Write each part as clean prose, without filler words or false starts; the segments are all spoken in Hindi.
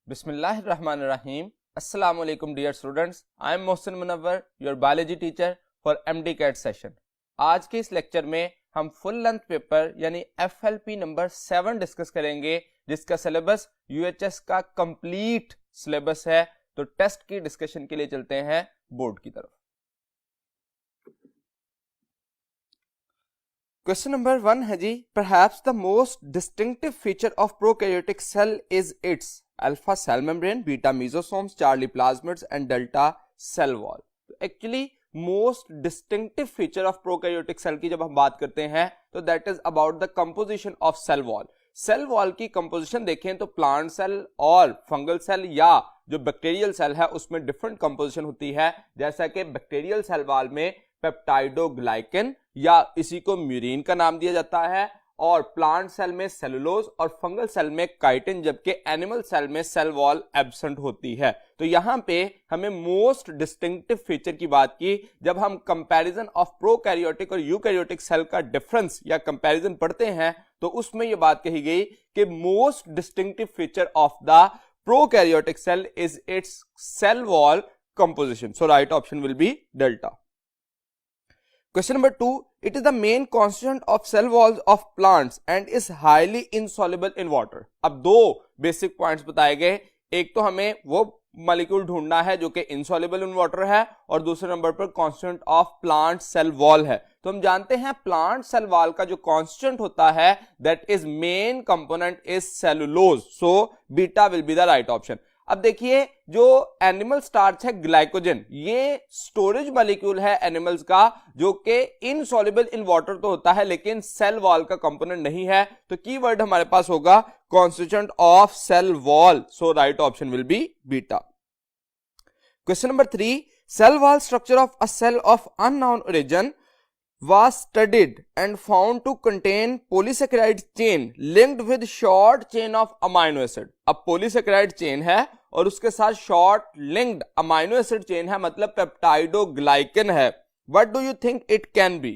Bismillahirrahmanirrahim. Assalamu alaikum dear students. I am Mohsin Munawwar, your biology teacher for MDCAT session. आज के इस लेक्चर में हम फुल लेंथ पेपर यानी FLP नंबर 7 डिस्कस करेंगे, जिसका सिलेबस UHS का कंप्लीट सिलेबस है। तो टेस्ट की डिस्कशन के लिए चलते हैं बोर्ड की तरफ। क्वेश्चन नंबर 1 है जी, perhaps the most distinctive feature of prokaryotic cell is its alpha cell membrane, beta mesosomes, Charlie plasmids and delta cell wall. तो actually most distinctive feature of prokaryotic cell की जब हम बात करते हैं तो that is about the composition of cell wall. Cell wall की कंपोजिशन देखें तो प्लांट सेल और फंगल सेल या जो बैक्टीरियल सेल है उसमें डिफरेंट कंपोजिशन होती है। जैसा कि बैक्टीरियल सेल वॉल में पेप्टाइडोग्लाइकन या इसी को म्यूरिन का नाम दिया जाता है, और प्लांट सेल में सेलुलोज और फंगल सेल में काइटिन, जबकि एनिमल सेल में सेल वॉल एब्सेंट होती है। तो यहां पे हमें मोस्ट डिस्टिंक्टिव फीचर की बात की। जब हम कंपैरिजन ऑफ प्रोकैरियोटिक और यूकैरियोटिक सेल का डिफरेंस या कंपैरिजन पढ़ते हैं तो उसमें यह बात कही गई कि most distinctive feature of the prokaryotic cell is its cell wall composition. So right option will be delta. Question number 2, it is the main constituent of cell walls of plants and is highly insoluble in water. अब दो बेसिक पॉइंट्स बताए गए, एक तो हमें वो मॉलिक्यूल ढूंढना है जो कि insoluble in water है, और दूसरे नंबर पर constituent of plant cell wall है। तो हम जानते हैं plant cell wall का जो constituent होता है that is main component is cellulose, so beta will be the right option. अब देखिए जो एनिमल स्टार्च है ग्लाइकोजन, ये स्टोरेज मॉलिक्यूल है एनिमल्स का जो कि इनसॉल्युबल इन वाटर तो होता है लेकिन सेल वॉल का कंपोनेंट नहीं है। तो कीवर्ड हमारे पास होगा constituent of cell wall, so right option will be beta. Question number 3, cell wall structure of a cell of unknown origin was studied and found to contain polysaccharide chain linked with short chain of amino acid. अब polysaccharide chain है और उसके साथ short linked amino acid chain है, मतलब पेप्टाइडोग्लाइकन है। What do you think it can be?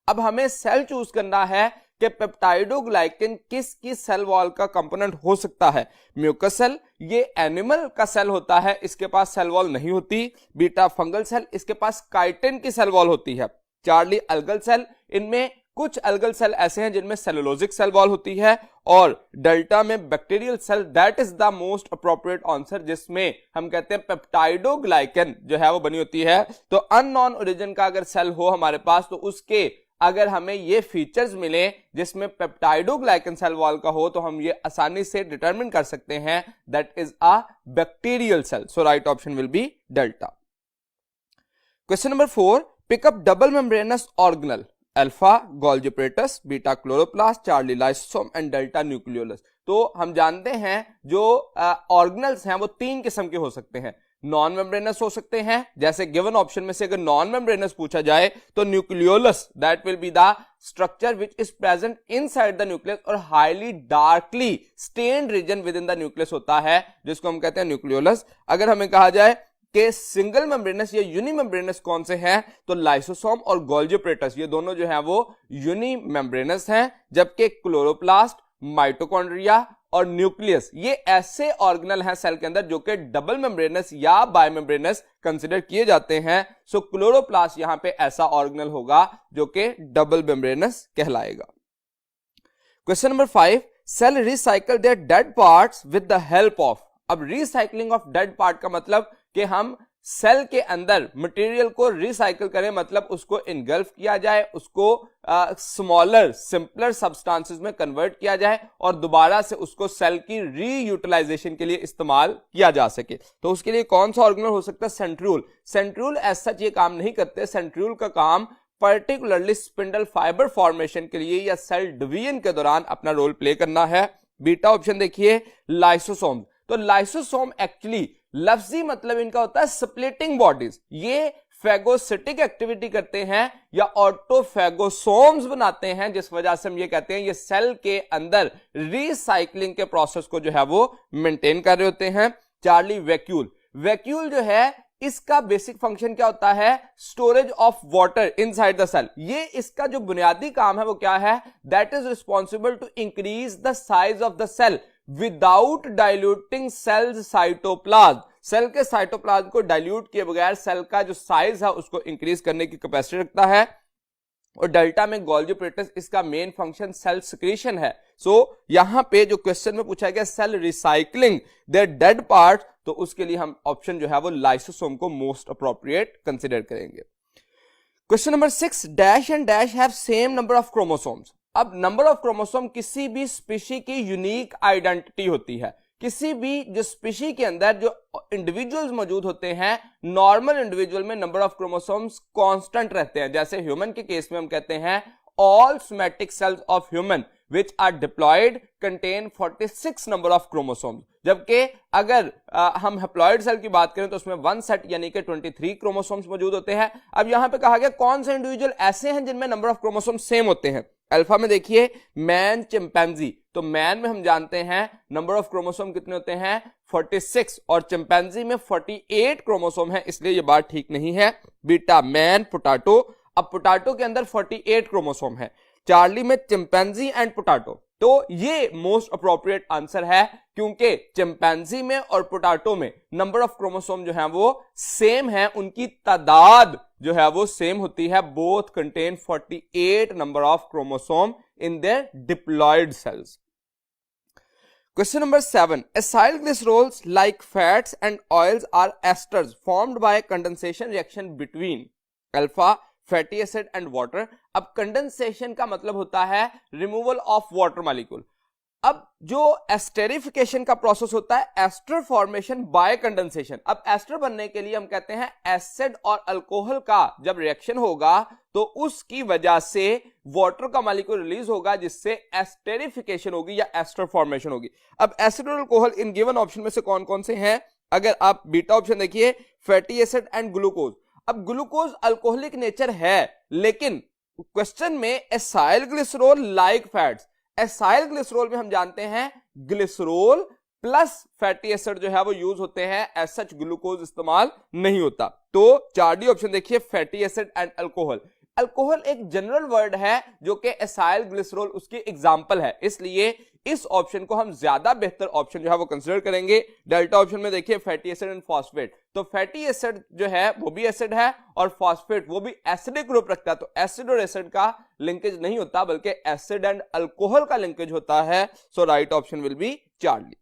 अब हमें सेल चूज करना है कि पेप्टाइडोग्लाइकन किसकी सेल वॉल का कंपोनेंट हो सकता है। म्यूकस सेल, ये एनिमल का सेल होता है, इसके पास सेल वॉल नहीं होती। बीटा फंगल सेल, इसके पास काइटिन की सेल वॉल होती है। चार्ली अल्गल सेल, इनमें कुछ अल्गल सेल ऐसे हैं जिनमें सेलुलोजिक सेल वॉल होती है, और डेल्टा में bacterial cell, that is the most appropriate answer, जिसमें हम कहते हैं पेप्टाइडोग्लाइकन जो है वो बनी होती है। तो अननोन ओरिजिन का अगर सेल हो हमारे पास तो उसके अगर हमें ये फीचर्स मिले जिसमें पेप्टाइडोग्लाइकन सेल वॉल का हो तो हम ये आसानी से डिटरमिन कर सकते हैं that is a bacterial cell. So right option will be delta. Question number 4, pick up double membranous organelle alpha golgi apparatus, beta chloroplast, charlie lysosome and delta nucleolus। तो हम जानते हैं जो ऑर्गेनल्स हैं वो तीन किस्म के हो सकते हैं। नॉन मेम्ब्रेनस हो सकते हैं, जैसे गिवन ऑप्शन में से अगर नॉन मेम्ब्रेनस पूछा जाए तो nucleolus that will be the structure which is present inside the nucleus और highly darkly stained region within the nucleus होता है, जिसको हम कहते हैं न्यूक्लियोलस। अगर हमें कहा जाए कि सिंगल मेम्ब्रेनस या यूनी मेम्ब्रेनस कौन से हैं तो लाइसोसोम और गोल्जी apparatus, ये दोनों जो हैं वो यूनी मेम्ब्रेनस हैं, जबकि क्लोरोप्लास्ट, माइटोकॉन्ड्रिया और न्यूक्लियस ये ऐसे ऑर्गेनल हैं सेल के अंदर जो कि डबल मेम्ब्रेनस या बायमेम्ब्रेनस कंसीडर किए जाते हैं। सो क्लोरोप्लास्ट यहां पे ऐसा ऑर्गेनल होगा जो कि डबल मेम्ब्रेनस कहलाएगा। Question number 5, cell recycle their dead parts with the help of. अब रिसाइकलिंग ऑफ डेड पार्ट का मतलब कि हम सेल के अंदर मटेरियल को रिसाइकल करें, मतलब उसको इनगल्फ किया जाए, उसको स्मॉलर सिंपलर सब्सटेंसेस में कन्वर्ट किया जाए और दोबारा से उसको सेल की रीयूटिलाइजेशन के लिए इस्तेमाल किया जा सके। तो उसके लिए कौन सा ऑर्गेनल हो सकता है? सेंट्रियोल। सेंट्रियोल एज सच ये काम नहीं करते। सेंट्रियोल का काम पर्टिकुलरली स्पिंडल फाइबर फॉर्मेशन के लिए या सेल डिवीजन के दौरान अपना रोल प्ले करना है। बीटा ऑप्शन देखिए लाइसोसोम। तो लाइसोसोम एक्चुअली लफ्जी मतलब इनका होता है स्प्लिटिंग बॉडीज। ये फैगोसिटिक एक्टिविटी करते हैं या ऑटोफैगोसोम्स बनाते हैं, जिस वजह से हम ये कहते हैं ये सेल के अंदर रिसाइकलिंग के प्रोसेस को जो है वो मेंटेन कर रहे होते हैं। Charlie vacuole. वैक्यूल जो है इसका बेसिक फंक्शन क्या होता है? Storage of water inside the cell. ये इसका जो बुनियादी काम है वो क्या है? That is responsible to increase the size of the cell without diluting cell's cytoplasm, cell के साइटोप्लाज्म को डाइल्यूट किए बगैर सेल का जो साइज है उसको इंक्रीज करने की कैपेसिटी रखता है। और डेल्टा में गोल्गी एपरेटस इसका मेन फंक्शन सेल सिक्रीशन है। सो यहां पे जो क्वेश्चन में पूछा गया cell recycling their dead part, तो उसके लिए हम ऑप्शन जो है वो लाइसोसोम को मोस्ट अप्रोप्रिएट कंसीडर करेंगे। Question number 6, dash and dash have same number of chromosomes. अब नंबर ऑफ क्रोमोसोम किसी भी स्पीशी की यूनिक आइडेंटिटी होती है। किसी भी जो स्पीशी के अंदर जो इंडिविजुअल्स मौजूद होते हैं, नॉर्मल इंडिविजुअल में नंबर ऑफ क्रोमोसोम्स कांस्टेंट रहते हैं। जैसे ह्यूमन के केस में हम कहते हैं all somatic cells of human which are diploid contain 46 number of chromosomes, जबकि अगर हम हैप्लॉइड सेल की बात करें तो उसमें 1 सेट यानी कि 23 क्रोमोसोम्स मौजूद होते हैं। अब यहां पे कहा गया कौन से इंडिविजुअल ऐसे हैं जिनमें नंबर ऑफ क्रोमोसोम सेम होते हैं। अल्फा में देखिए मैन, चिंपैंजी, तो मैन में हम जानते हैं नंबर ऑफ क्रोमोसोम कितने होते हैं 46 और चिंपैंजी में 48 क्रोमोसोम है, इसलिए ये बात ठीक नहीं है। बीटा मैन, पोटैटो, अब पोटैटो के अंदर 48 क्रोमोसोम है, चार्ली में चिंपैंजी एंड पोटैटो, तो ये मोस्ट अप्रोप्रिएट आंसर है क्योंकि चिंपैंजी में और पोटैटो में नंबर ऑफ क्रोमोसोम जो है वो सेम है, उनकी तादाद जो है वो सेम होती है। Both contain 48 number of chromosome in their diploid cells. Question number 7, acyl glycerols like fats and oils are esters formed by condensation reaction between alpha fatty acid and water. अब कंडेंसेशन का मतलब होता है रिमूवल ऑफ वाटर मॉलिक्यूल। अब जो एस्टेरिफिकेशन का प्रोसेस होता है एस्टर फॉर्मेशन बाय कंडेंसेशन। अब एस्टर बनने के लिए हम कहते हैं एसिड और अल्कोहल का जब रिएक्शन होगा तो उसकी वजह से वाटर का मॉलिक्यूल रिलीज होगा जिससे एस्टेरिफिकेशन होगी या एस्टर फॉर्मेशन होगी। अब एसिड और अल्कोहल इन गिवन ऑप्शन में से कौन कौन से हैं? अगर आप बीटा ऑप्शन देखिए फैटी एसिड एंड ग्लूकोज। अब ग्लूकोज अल्कोहलिक नेचर है लेकिन क्वेश्चन में acyl glycerol like fats, acyl glycerol में हम जानते हैं ग्लिसरॉल प्लस फैटी एसिड जो है वो यूज होते हैं, एज सच ग्लूकोज इस्तेमाल नहीं होता। तो 4D ऑप्शन देखिए fatty acid and alcohol. Alcohol एक जनरल वर्ड है जो कि एसाइल ग्लिसरॉल उसकी एग्जांपल है, इसलिए इस ऑप्शन को हम ज्यादा बेहतर ऑप्शन जो है वो कंसीडर करेंगे। डेल्टा ऑप्शन में देखिए फैटी एसिड एंड फॉस्फेट, तो फैटी एसिड जो है वो भी एसिड है और फॉस्फेट वो भी एसिडिक ग्रुप रखता है, तो एसिड और एसिड का लिंकेज नहीं होता बल्कि एसिड एंड अल्कोहल का लिंकेज होता है। So right option will be Charlie.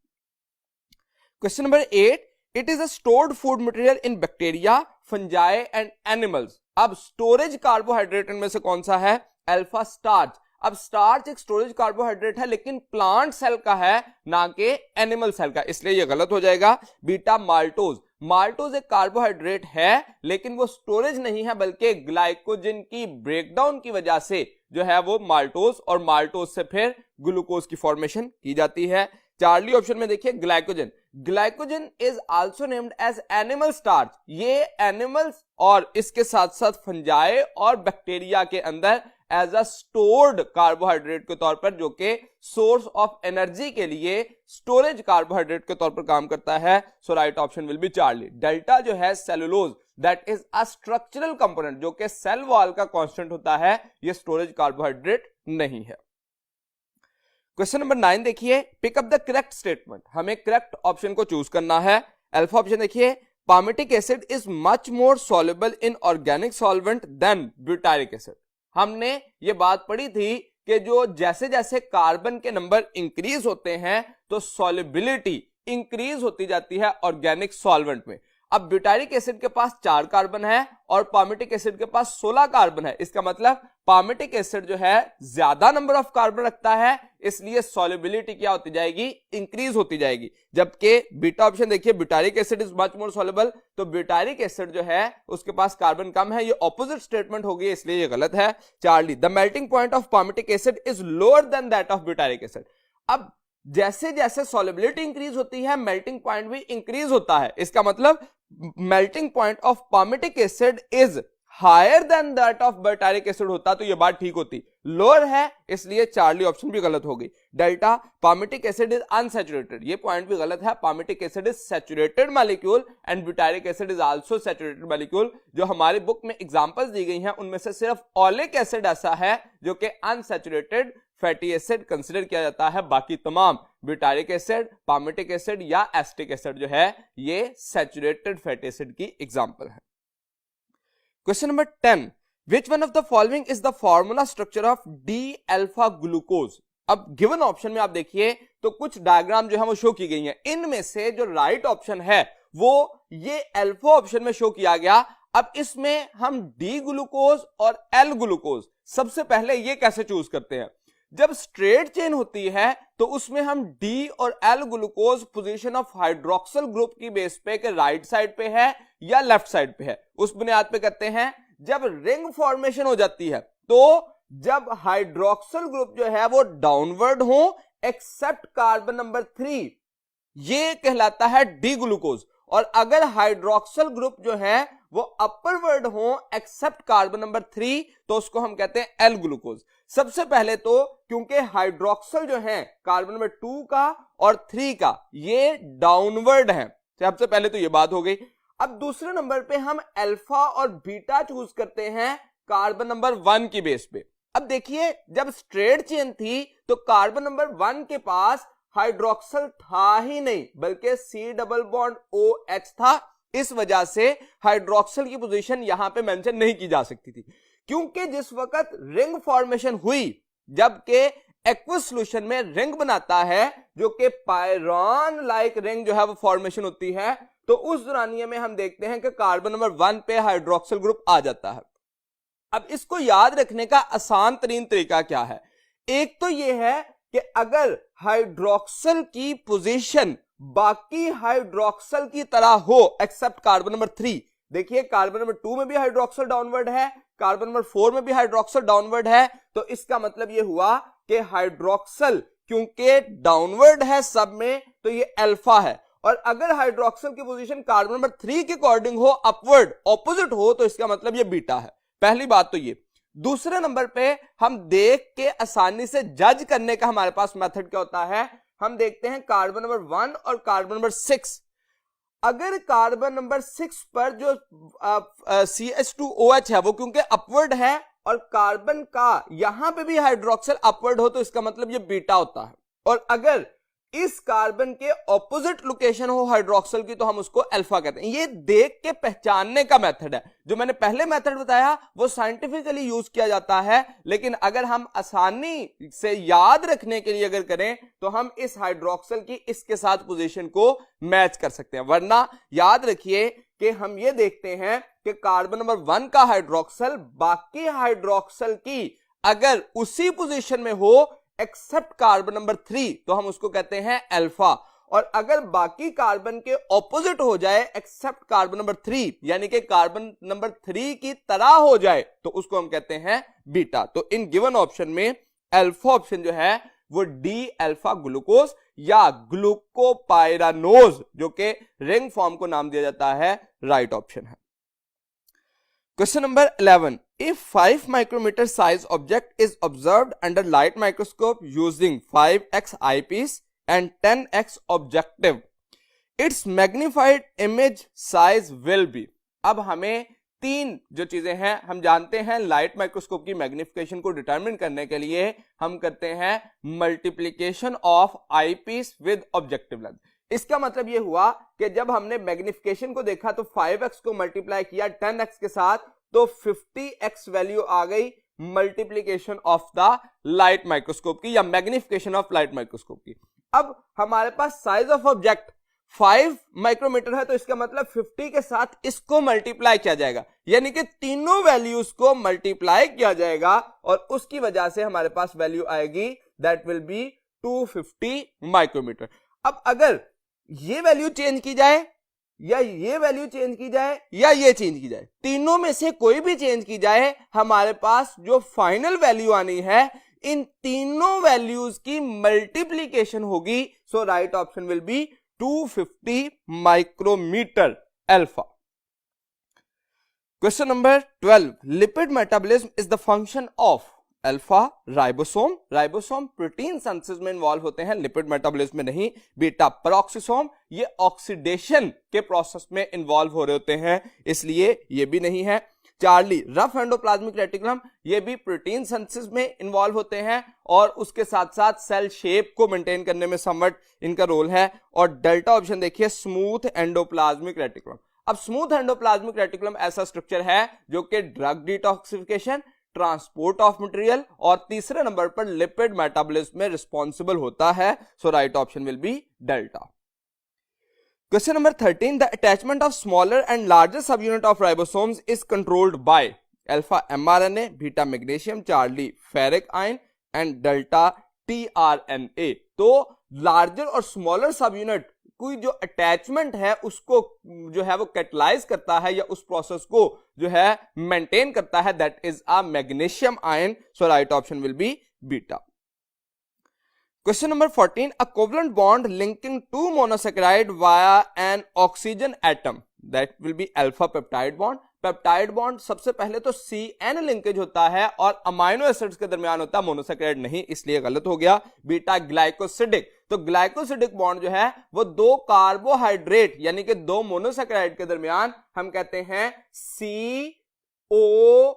Question number 8, it is a stored food material in bacteria, fungi and animals. अब स्टोरेज कार्बोहाइड्रेट में से कौन सा है? Alpha starch. अब स्टार्च एक स्टोरेज कार्बोहाइड्रेट है लेकिन प्लांट सेल का है ना कि एनिमल सेल का, इसलिए ये गलत हो जाएगा। बीटा माल्टोज, माल्टोज एक कार्बोहाइड्रेट है लेकिन वो स्टोरेज नहीं है बल्कि ग्लाइकोजन की ब्रेकडाउन की वजह से जो है वो माल्टोज, और माल्टोज से फिर ग्लूकोज की फॉर्मेशन की जाती है। चार्ली ऑप्शन में देखिए glycogen, glycogen is also named as animal starch. ये एनिमल्स और इसके साथ साथ फंजाई और बैक्टीरिया के अंदर एज अ स्टोर्ड कार्बोहाइड्रेट के तौर पर, जो कि सोर्स ऑफ एनर्जी के लिए स्टोरेज कार्बोहाइड्रेट के तौर पर काम करता है। So right option will be Charlie. Delta जो है cellulose, that is a structural component जो कि सेल वॉल का कांस्टेंट होता है, ये स्टोरेज कार्बोहाइड्रेट नहीं है। क्वेश्चन नंबर 9 देखिए, pick up the correct statement. हमें करेक्ट ऑप्शन को चूज करना है। अल्फा ऑप्शन देखिए, palmitic acid is much more soluble in organic solvent than butyric acid. हमने ये बात पढ़ी थी कि जो जैसे जैसे कार्बन के नंबर इंक्रीज होते हैं तो सॉल्युबिलिटी इंक्रीज होती जाती है ऑर्गेनिक सॉल्वेंट में। अब ब्यूटारिक एसिड के पास 4 कार्बन है और पामिटिक एसिड के पास 16 कार्बन है, इसका मतलब पामिटिक एसिड जो है ज्यादा नंबर ऑफ कार्बन रखता है, इसलिए सॉल्युबिलिटी क्या होती जाएगी? इंक्रीज होती जाएगी। जबकि बीटा ऑप्शन देखिए butyric acid is much more soluble, तो ब्यूटारिक एसिड जो है उसके पास कार्बन कम है, ये ऑपोजिट स्टेटमेंट होगी, इसलिए ये गलत है। Charlie, the melting point of palmitic acid is lower than that of butyric acid. अब जैसे जैसे सॉल्युबिलिटी इंक्रीज होती है मेल्टिंग पॉइंट भी इंक्रीज होता है, इसका मतलब melting point of palmitic acid is higher than that of butyric acid होता तो ये बात ठीक होती, लोअर है, इसलिए चार्ली ऑप्शन भी गलत हो गई। Delta, palmitic acid is unsaturated, ये पॉइंट भी गलत है। Palmitic acid is saturated molecule and butyric acid is also saturated molecule. जो हमारी बुक में एग्जांपल्स दी गई हैं उनमें से सिर्फ ओलिक एसिड ऐसा है जो कि अनसैचुरेटेड फैटी एसिड कंसिडर किया जाता है, बाकी तमाम ब्यूटारिक एसिड, पामिटिक एसिड या एसिटिक एसिड जो है ये सैचुरेटेड फैटी एसिड की एग्जांपल है। Question number 10, which one of the following is the formula structure of D alpha glucose. अब गिवन ऑप्शन में आप देखिए तो कुछ डायग्राम जो है वो शो की गई हैं, इनमें से जो राइट ऑप्शन है वो ये अल्फा ऑप्शन में शो किया गया। अब इसमें हम डी ग्लूकोज और एल ग्लूकोज सबसे पहले ये कैसे चूज करते हैं, जब स्ट्रेट चेन होती है तो उसमें हम डी और L glucose position of hydroxyl group की बेस पे के राइट साइड पे है या लेफ्ट साइड पे है उस बुनियाद पे करते हैं। जब रिंग फॉर्मेशन हो जाती है तो जब हाइड्रोक्सिल ग्रुप जो है वो डाउनवर्ड हो एक्सेप्ट कार्बन नंबर 3, ये कहलाता है डी ग्लूकोज, और अगर हाइड्रोक्सिल ग्रुप जो है वो अपरवर्ड हो एक्सेप्ट कार्बन नंबर 3 तो उसको हम कहते हैं एल ग्लूकोज। सबसे पहले तो क्योंकि हाइड्रोक्सिल जो है कार्बन नंबर 2 का और 3 का ये डाउनवर्ड है, सबसे पहले तो ये बात हो गई। अब दूसरे नंबर पे हम अल्फा और बीटा चूज करते हैं कार्बन नंबर 1 की बेस पे। अब देखिए जब स्ट्रेट चेन थी तो कार्बन नंबर 1 के पास हाइड्रोक्सिल था ही नहीं बल्कि C डबल बॉन्ड OH था, इस वजह से हाइड्रोक्सिल की पोजीशन यहां पे मेंशन नहीं की जा सकती थी, क्योंकि जिस वक्त रिंग फॉर्मेशन हुई जबकि एक्वस सॉल्यूशन में रिंग बनाता है जो कि पायरॉन लाइक रिंग जो है वो फॉर्मेशन होती है, तो उस दौरानिये में हम देखते हैं कि कार्बन नंबर 1 पे हाइड्रोक्सिल ग्रुप आ जाता है। अब इसको याद रखने का आसान तरीन तरीका क्या है, एक तो यह है कि अगर हाइड्रोक्सिल की पोजीशन बाकी हाइड्रोक्सिल की तरह हो एक्सेप्ट कार्बन नंबर 3, देखिए कार्बन नंबर 2 में भी हाइड्रोक्सिल डाउनवर्ड है, कार्बन नंबर 4 में भी हाइड्रोक्सिल डाउनवर्ड है, तो इसका मतलब यह हुआ कि हाइड्रोक्सिल क्योंकि डाउनवर्ड है सब में तो ये अल्फा है, और अगर हाइड्रोक्सिल की पोजीशन कार्बन नंबर 3 के अकॉर्डिंग हो अपवर्ड ऑपोजिट हो तो इसका मतलब ये बीटा है। पहली बात तो ये। दूसरे नंबर पे हम देख के आसानी से जज करने का हमारे पास मेथड क्या होता है, हम देखते हैं कार्बन नंबर 1 और कार्बन नंबर 6। अगर कार्बन नंबर 6 पर जो CH2OH है वो क्योंकि अपवर्ड है और कार्बन का यहां पे भी हाइड्रोक्सिल अपवर्ड हो तो इसका मतलब ये बीटा होता है, और अगर इस कार्बन के ऑपोजिट लोकेशन हो हाइड्रोक्सिल की तो हम उसको अल्फा कहते हैं। ये देख के पहचानने का मेथड है, जो मैंने पहले मेथड बताया वो साइंटिफिकली यूज किया जाता है, लेकिन अगर हम आसानी से याद रखने के लिए अगर करें तो हम इस हाइड्रोक्सिल की इसके साथ पोजीशन को मैच कर सकते हैं। वरना याद रखिए कि हम ये देखते हैं कि कार्बन नंबर 1 का हाइड्रोक्सिल बाकी हाइड्रोक्सिल की अगर उसी पोजीशन में हो एक्सेप्ट कार्बन नंबर 3 तो हम उसको कहते हैं अल्फा, और अगर बाकी कार्बन के ऑपोजिट हो जाए एक्सेप्ट कार्बन नंबर 3 यानी कि कार्बन नंबर 3 की तरह हो जाए तो उसको हम कहते हैं बीटा। तो इन गिवन ऑप्शन में अल्फा ऑप्शन जो है वो डी अल्फा ग्लूकोज या ग्लूकोपाइरानोज जो कि रिंग फॉर्म को नाम दिया जाता है राइट ऑप्शन है। Question number 11. If 5 micrometer size object is observed under light microscope using 5x eyepiece and 10x objective, its magnified image size will be. अब हमें तीन जो चीजें हैं हम जानते हैं, लाइट माइक्रोस्कोप की मैग्निफिकेशन को डिटरमिन करने के लिए हम करते हैं multiplication of eyepiece with objective length. इसका मतलब यह हुआ कि जब हमने मैग्निफिकेशन को देखा तो 5x को मल्टीप्लाई किया 10x के साथ तो 50x वैल्यू आ गई multiplication of the light microscope की या मैग्निफिकेशन ऑफ लाइट माइक्रोस्कोप की। अब हमारे पास साइज ऑफ ऑब्जेक्ट 5 माइक्रोमीटर है तो इसका मतलब 50 के साथ इसको मल्टीप्लाई किया जाएगा, यानी कि तीनों वैल्यूज को मल्टीप्लाई किया जाएगा और उसकी वजह से हमारे पास वैल्यू आएगी दैट विल बी 250 माइक्रोमीटर। अब अगर ये वैल्यू चेंज की जाए या ये वैल्यू चेंज की जाए या ये चेंज की जाए, तीनों में से कोई भी चेंज की जाए, हमारे पास जो फाइनल वैल्यू आनी है इन तीनों वैल्यूज की मल्टीप्लीकेशन होगी। So right option will be 250 micrometer alpha. Question number 12, lipid metabolism is the function of alpha ribosome. Ribosome protein synthesis में इन्वॉल्व होते हैं, लिपिड मेटाबॉलिज्म में नहीं। बीटा पेरोक्सिसोम ये ऑक्सीडेशन के प्रोसेस में इन्वॉल्व हो रहे होते हैं, इसलिए ये भी नहीं है। चार्ली रफ एंडोप्लाज्मिक रेटिकुलम, ये भी प्रोटीन सिंथेसिस में इन्वॉल्व होते हैं और उसके साथ साथ सेल शेप को मेंटेन करने में समवट इनका रोल है। और डेल्टा ऑप्शन देखिए स्मूथ एंडोप्लाज्मिक रेटिकुलम। अब स्मूथ एंडोप्लाज्मिक रेटिकुलम ऐसा स्ट्रक्चर है जो कि drug detoxification, transport of material और तीसरे नंबर पर लिपिड मेटाबॉलिज्म में रिस्पॉन्सिबल होता है। So right option will be delta. Question number 13. The attachment of smaller and larger subunit of ribosomes is controlled by alpha mRNA, beta magnesium, Charlie ferric ion and delta tRNA। तो larger और smaller subunit कोई जो अटैचमेंट है उसको जो है वो कैटलाइज करता है या उस प्रोसेस को जो है मेंटेन करता है, that is a magnesium ion. So right option will be beta. Question number 14. A covalent bond linking two monosaccharide via an oxygen atom, that will be alpha peptide bond। Peptide bond सबसे पहले तो CN लिंकेज होता है और अमाइनो एसिड्स के दरमियान होता है, मोनोसैकेराइड नहीं, इसलिए गलत हो गया। बीटा ग्लाइकोसिडिक, तो ग्लाइकोसिडिक बॉन्ड जो है वो दो कार्बोहाइड्रेट यानी कि दो मोनोसैकेराइड के दरमियान हम कहते हैं COC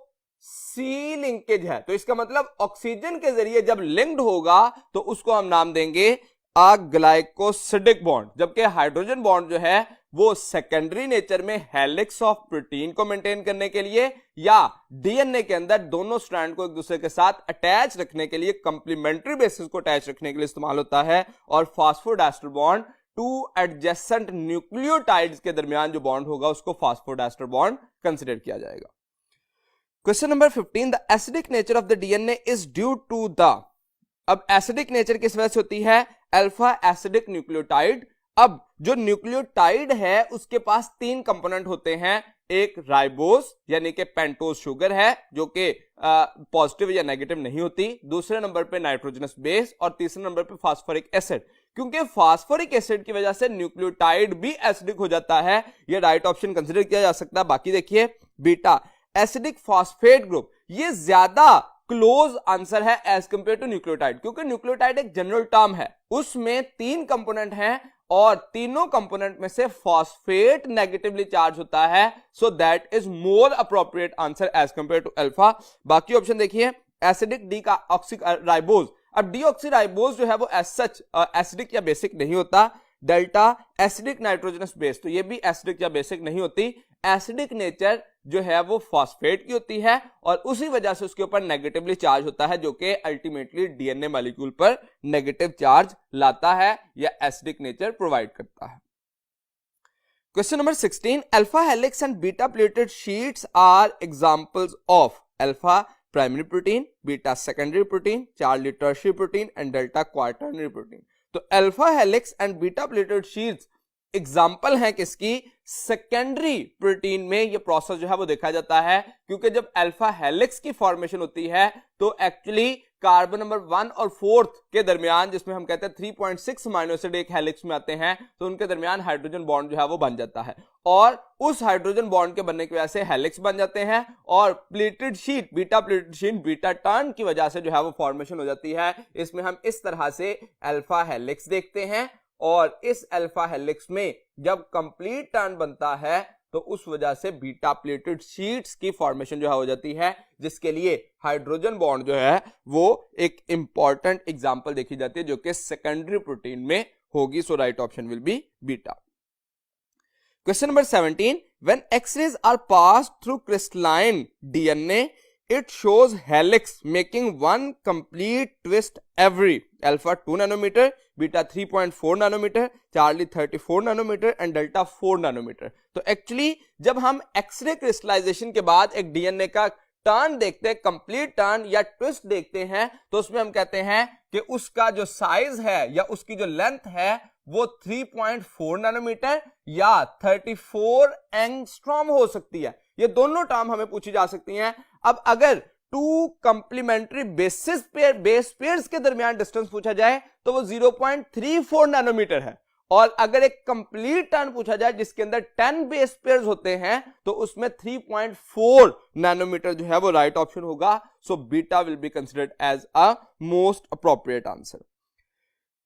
लिंकेज है। तो इसका मतलब ऑक्सीजन के जरिए जब लिंक्ड होगा तो उसको हम नाम देंगे अ ग्लाइकोसिडिक बॉन्ड। जबकि हाइड्रोजन बॉन्ड जो है वो सेकेंडरी नेचर में हेलिक्स ऑफ प्रोटीन को मेंटेन करने के लिए या डीएनए के अंदर दोनों स्ट्रैंड को एक दूसरे के साथ अटैच रखने के लिए, कंप्लीमेंट्री बेसिस को अटैच रखने के लिए इस्तेमाल होता है। और phosphodiester bond two adjacent nucleotides के दरमियान जो बॉन्ड होगा उसको फास्फोडाइस्टर बॉन्ड कंसिडर किया जाएगा। Question number 15. The acidic nature of the DNA is due to the, अब एसिडिक नेचर किस वजह से होती है? Alpha acidic nucleotide. अब जो न्यूक्लियोटाइड है उसके पास तीन कंपोनेंट होते हैं, एक राइबोस यानी कि पेंटोज शुगर है जो कि पॉजिटिव या नेगेटिव नहीं होती, दूसरे नंबर पे नाइट्रोजनस बेस और तीसरे नंबर पे फास्फोरिक एसिड। क्योंकि फास्फोरिक एसिड की वजह से न्यूक्लियोटाइड भी एसिडिक हो जाता है, ये राइट ऑप्शन कंसीडर किया जा सकता है। बाकी देखिए बीटा एसिडिक फॉस्फेट ग्रुप, ये ज्यादा क्लोज आंसर है एज कंपेयर टू न्यूक्लियोटाइड, क्योंकि न्यूक्लियोटाइड एक जनरल टर्म है, उसमें तीन कंपोनेंट हैं और तीनों कंपोनेंट में से फॉस्फेट नेगेटिवली चार्ज होता है। So that is more appropriate answer as compare to alpha. बाकी ऑप्शन देखिए एसिडिक डी का ऑक्सी राइबोज, अब डीऑक्सी राइबोज जो है वो एज सच एसिडिक या बेसिक नहीं होता। डेल्टा एसिडिक नाइट्रोजनस बेस, तो ये भी एसिडिक या बेसिक नहीं होती। एसिडिक नेचर जो है वो फॉस्फेट की होती है और उसी वजह से उसके ऊपर नेगेटिवली चार्ज होता है जो कि अल्टीमेटली डीएनए मॉलिक्यूल पर नेगेटिव चार्ज लाता है या एसिडिक नेचर प्रोवाइड करता है। Question number 16. Alpha helix and beta pleated sheets are examples of alpha primary protein, beta secondary protein, Charlie tertiary protein and delta quaternary protein. तो alpha helix and beta pleated sheets example है किसकी? सेकेंडरी प्रोटीन में ये प्रोसेस जो है वो देखा जाता है, क्योंकि जब अल्फा हेलिक्स की फॉर्मेशन होती है तो एक्चुअली कार्बन नंबर 1 और 4 के दरमियान, जिसमें हम कहते हैं 3.6 अमीनो एसिड एक हेलिक्स में आते हैं, तो उनके दरमियान हाइड्रोजन बॉन्ड जो है वो बन जाता है और उस हाइड्रोजन बॉन्ड के बनने की वजह से हेलिक्स बन जाते हैं और pleated sheet, beta pleated sheet beta turn की वजह से जो है वो फॉर्मेशन हो जाती है। इसमें हम इस तरह से अल्फा हेलिक्स देखते हैं और इस अल्फा हेलिक्स में जब कंप्लीट टर्न बनता है तो उस वजह से बीटा प्लेटेड शीट्स की फॉर्मेशन जो है हो जाती है, जिसके लिए हाइड्रोजन बॉन्ड जो है वो एक इंपॉर्टेंट एग्जांपल देखी जाती है जो कि सेकेंडरी प्रोटीन में होगी। So right option will be beta. Question number 17. When X-rays are passed through crystalline DNA it shows helix making one complete twist every alpha 2 nanometer, beta 3.4 nanometer, charlie 34 nanometer and delta 4 nanometer। तो एक्चुअली जब हम एक्सरे क्रिस्टलाइजेशन के बाद एक डीएनए का टर्न देखते हैं, कंप्लीट टर्न या ट्विस्ट देखते हैं, तो उसमें हम कहते हैं कि उसका जो साइज है या उसकी जो लेंथ है वो 3.4 नैनोमीटर या 34 एंगस्ट्रॉम हो सकती है। ये दोनों टर्म हमें पूछी जा सकती हैं। अब अगर टू कंप्लीमेंट्री बेस पेयर्स के दरमियान डिस्टेंस पूछा जाए तो वो 0.34 नैनोमीटर है, और अगर एक कंप्लीट टर्न पूछा जाए जिसके अंदर 10 बेस पेयर्स होते हैं तो उसमें 3.4 नैनोमीटर जो है वो राइट ऑप्शन होगा। So beta will be considered as a most appropriate answer.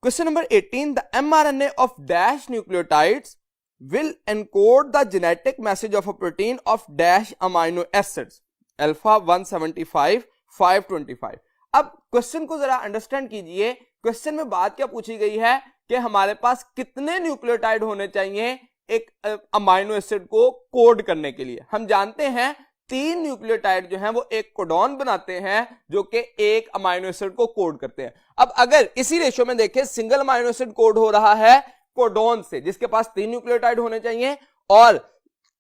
Question number 18. The mRNA of dash nucleotides will encode the genetic message of a protein of dash amino acids alpha 175 525। अब क्वेश्चन को जरा अंडरस्टैंड कीजिए, क्वेश्चन में बात क्या पूछी गई है कि हमारे पास कितने न्यूक्लियोटाइड होने चाहिए एक अमाइनो एसिड को कोड करने के लिए। हम जानते हैं 3 न्यूक्लियोटाइड जो हैं वो एक कोडॉन बनाते हैं जो कि एक अमाइनो एसिड को कोड करते हैं। अब अगर इसी रेशियो में देखें सिंगल अमाइनो एसिड कोड हो रहा है कोडॉन से जिसके पास 3 न्यूक्लियोटाइड होने चाहिए, और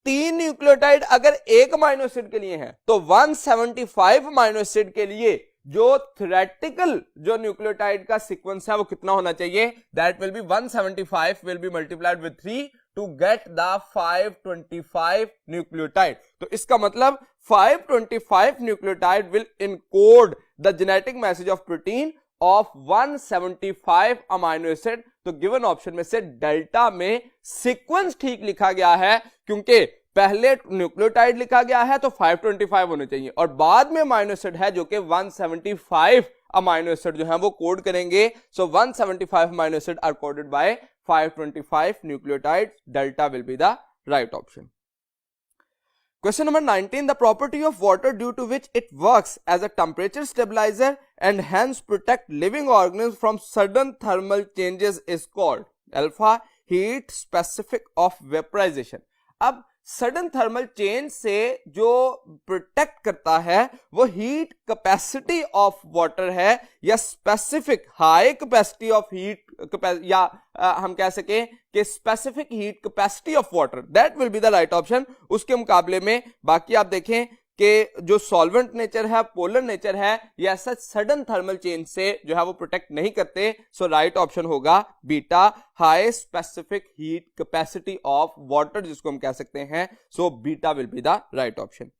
3 न्यूक्लियोटाइड अगर एक अमाइनो एसिड के लिए है तो 175 अमाइनो एसिड के लिए जो थ्योरेटिकल जो न्यूक्लियोटाइड का सीक्वेंस है वो कितना होना चाहिए, that will be 175 will be multiplied with 3 to get the 525 nucleotide. तो इसका मतलब 525 nucleotide will encode the genetic message of protein of 175 amino acid. तो गिवन ऑप्शन में से डेल्टा में सीक्वेंस ठीक लिखा गया है क्योंकि पहले न्यूक्लियोटाइड लिखा गया है तो 525 होने चाहिए और बाद में अमाइनो एसिड है जो कि 175 अमाइनो एसिड जो है वो कोड करेंगे। So 175 amino acid are coded by 525 nucleotide, delta will be the right option. Question number 19, the property of water due to which it works as a temperature stabilizer and hence protect living organisms from sudden thermal changes is called alpha heat specific of vaporization। अब सडन थर्मल चेंज से जो प्रोटेक्ट करता है वो हीट कैपेसिटी ऑफ वाटर है या specific high capacity of heat या हम कह सकें कि specific heat capacity of water, that will be the right option. उसके मुकाबले में बाकी आप देखें कि जो सॉल्वेंट नेचर है पोलर नेचर है ये ऐसा सडन थर्मल चेंज से जो है वो प्रोटेक्ट नहीं करते। सो राइट ऑप्शन होगा beta high specific heat capacity of water जिसको हम कह सकते हैं। सो beta will be the right option.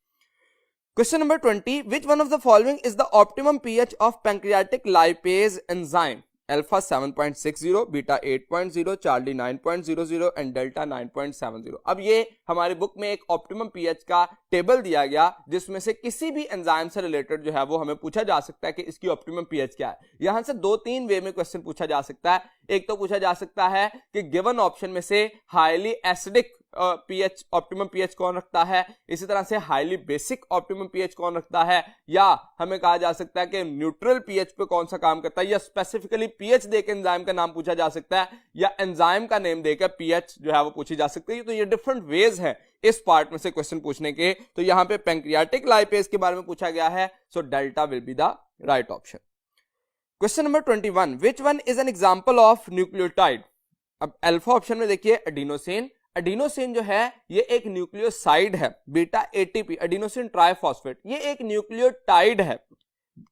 Question number 20, which one of the following is the optimum pH of pancreatic lipase enzyme alpha 7.60, beta 8.0, Charlie 9.00 and delta 9.70। अब ये हमारी बुक में एक ऑप्टिमम पीएच का टेबल दिया गया जिसमें से किसी भी एंजाइम से रिलेटेड जो है वो हमें पूछा जा सकता है कि इसकी ऑप्टिमम पीएच क्या है। यहां से 2-3 वे में क्वेश्चन पूछा जा सकता है। एक तो पूछा जा सकता है कि गिवन ऑप्शन में से highly acidic pH optimum pH कौन रखता है, इसी तरह से हाईली बेसिक ऑप्टिमम पीएच कौन रखता है, या हमें कहा जा सकता है कि न्यूट्रल पीएच पे कौन सा काम करता है, या स्पेसिफिकली पीएच देकर एंजाइम का नाम पूछा जा सकता है, या एंजाइम का नेम देकर पीएच जो है वो पूछी जा सकती है। तो ये डिफरेंट वेज हैं इस पार्ट में से क्वेश्चन पूछने के। तो यहां पे पैंक्रियाटिक लाइपेज के बारे में पूछा गया है, so delta will be the right option. Question number 21, which one is an example of nucleotide. अब अल्फा ऑप्शन में देखिए एडिनोसिन। एडिनोसिन जो है ये एक न्यूक्लियोसाइड है, बीटा एटीपी एडिनोसिन ट्राइफॉस्फेट ये एक न्यूक्लियोटाइड है।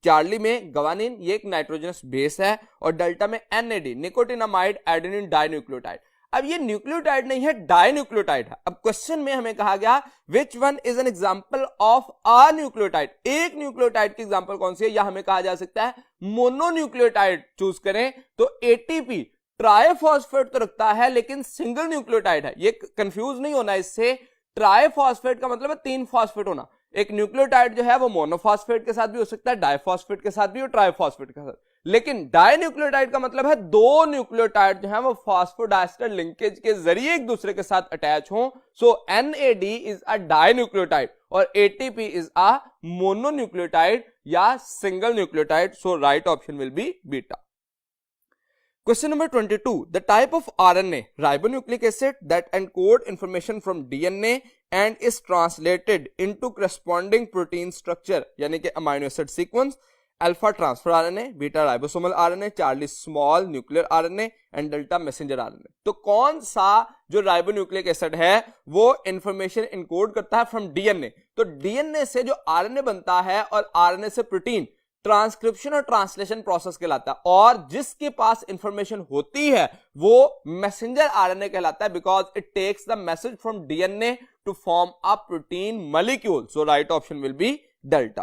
चार्ली में गवानिन ये एक नाइट्रोजनस बेस है और डेल्टा में एनएडी निकोटिनामाइड एडेनिन डाइन्यूक्लियोटाइड। अब ये न्यूक्लियोटाइड नहीं है डाइन्यूक्लियोटाइड है। अब क्वेश्चन में हमें कहा गया which one is an example of a nucleotide, एक न्यूक्लियोटाइड की एग्जांपल कौन सी है, या हमें कहा जा सकता है मोनोन्यूक्लियोटाइड चूज करें। तो एटीपी ट्राइफॉस्फेट तो रखता है लेकिन सिंगल न्यूक्लियोटाइड है, ये कंफ्यूज नहीं होना इससे। ट्राइफॉस्फेट का मतलब है 3 फॉस्फेट होना। एक न्यूक्लियोटाइड जो है वो मोनोफॉस्फेट के साथ भी हो सकता है, डाइफॉस्फेट के साथ भी और ट्राइफॉस्फेट के साथ। लेकिन डाइन्यूक्लियोटाइड का मतलब है 2 न्यूक्लियोटाइड जो है वो फॉस्फोडाइस्टर लिंकेज के जरिए एक दूसरे के साथ अटैच हो। सो NAD इज अ डाइन्यूक्लियोटाइड और ATP इज अ मोनोन्यूक्लियोटाइड या single nucleotide. So right option will be beta. Question number 22, the type of RNA ribonucleic acid that encode information from DNA and is translated into corresponding protein structure यानी कि amino acid sequence, alpha transfer RNA, beta ribosomal RNA, Charlie small nuclear RNA and delta messenger RNA। तो कौन सा जो राइबोन्यूक्लिक एसिड है वो इंफॉर्मेशन इनकोड करता है फ्रॉम डीएनए। तो डीएनए से जो आरएनए बनता है और आरएनए से प्रोटीन ट्रांसक्रिप्शन और ट्रांसलेशन प्रोसेस कहलाता है, और जिसके पास इंफॉर्मेशन होती है वो मैसेंजर आरएनए कहलाता है because it takes the message from DNA to form a protein molecule. So right option will be delta.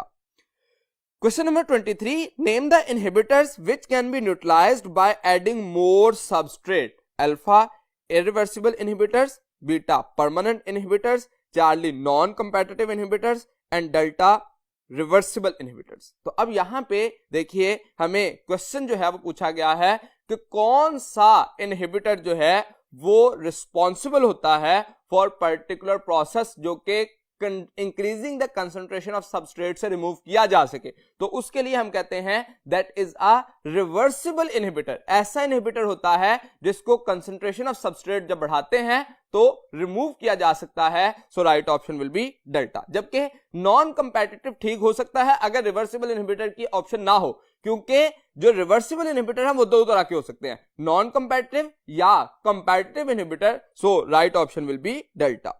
Question number 23, name the inhibitors which can be neutralised by adding more substrate. Alpha irreversible inhibitors, beta permanent inhibitors, Charlie non competitive inhibitors and delta reversible inhibitors. तो अब यहां पे देखिए हमें क्वेश्चन जो है वो पूछा गया है कि कौन सा इनहिबिटर जो है वो रिस्पॉन्सिबल होता है फॉर पर्टिकुलर प्रोसेस जो कि increasing the concentration of substrate से रिमूव किया जा सके, तो उसके लिए हम कहते हैं that is a reversible inhibitor. ऐसा इनहिबिटर होता है जिसको कंसंट्रेशन ऑफ सबस्ट्रेट जब बढ़ाते हैं तो रिमूव किया जा सकता है। So right option will be delta. जबकि नॉन कंपेटिटिव ठीक हो सकता है अगर रिवर्सिबल इनहिबिटर की ऑप्शन ना हो, क्योंकि जो रिवर्सिबल इनहिबिटर है वो दो तरह के हो सकते हैं, नॉन कंपेटिटिव या competitive inhibitor. So right option will be delta.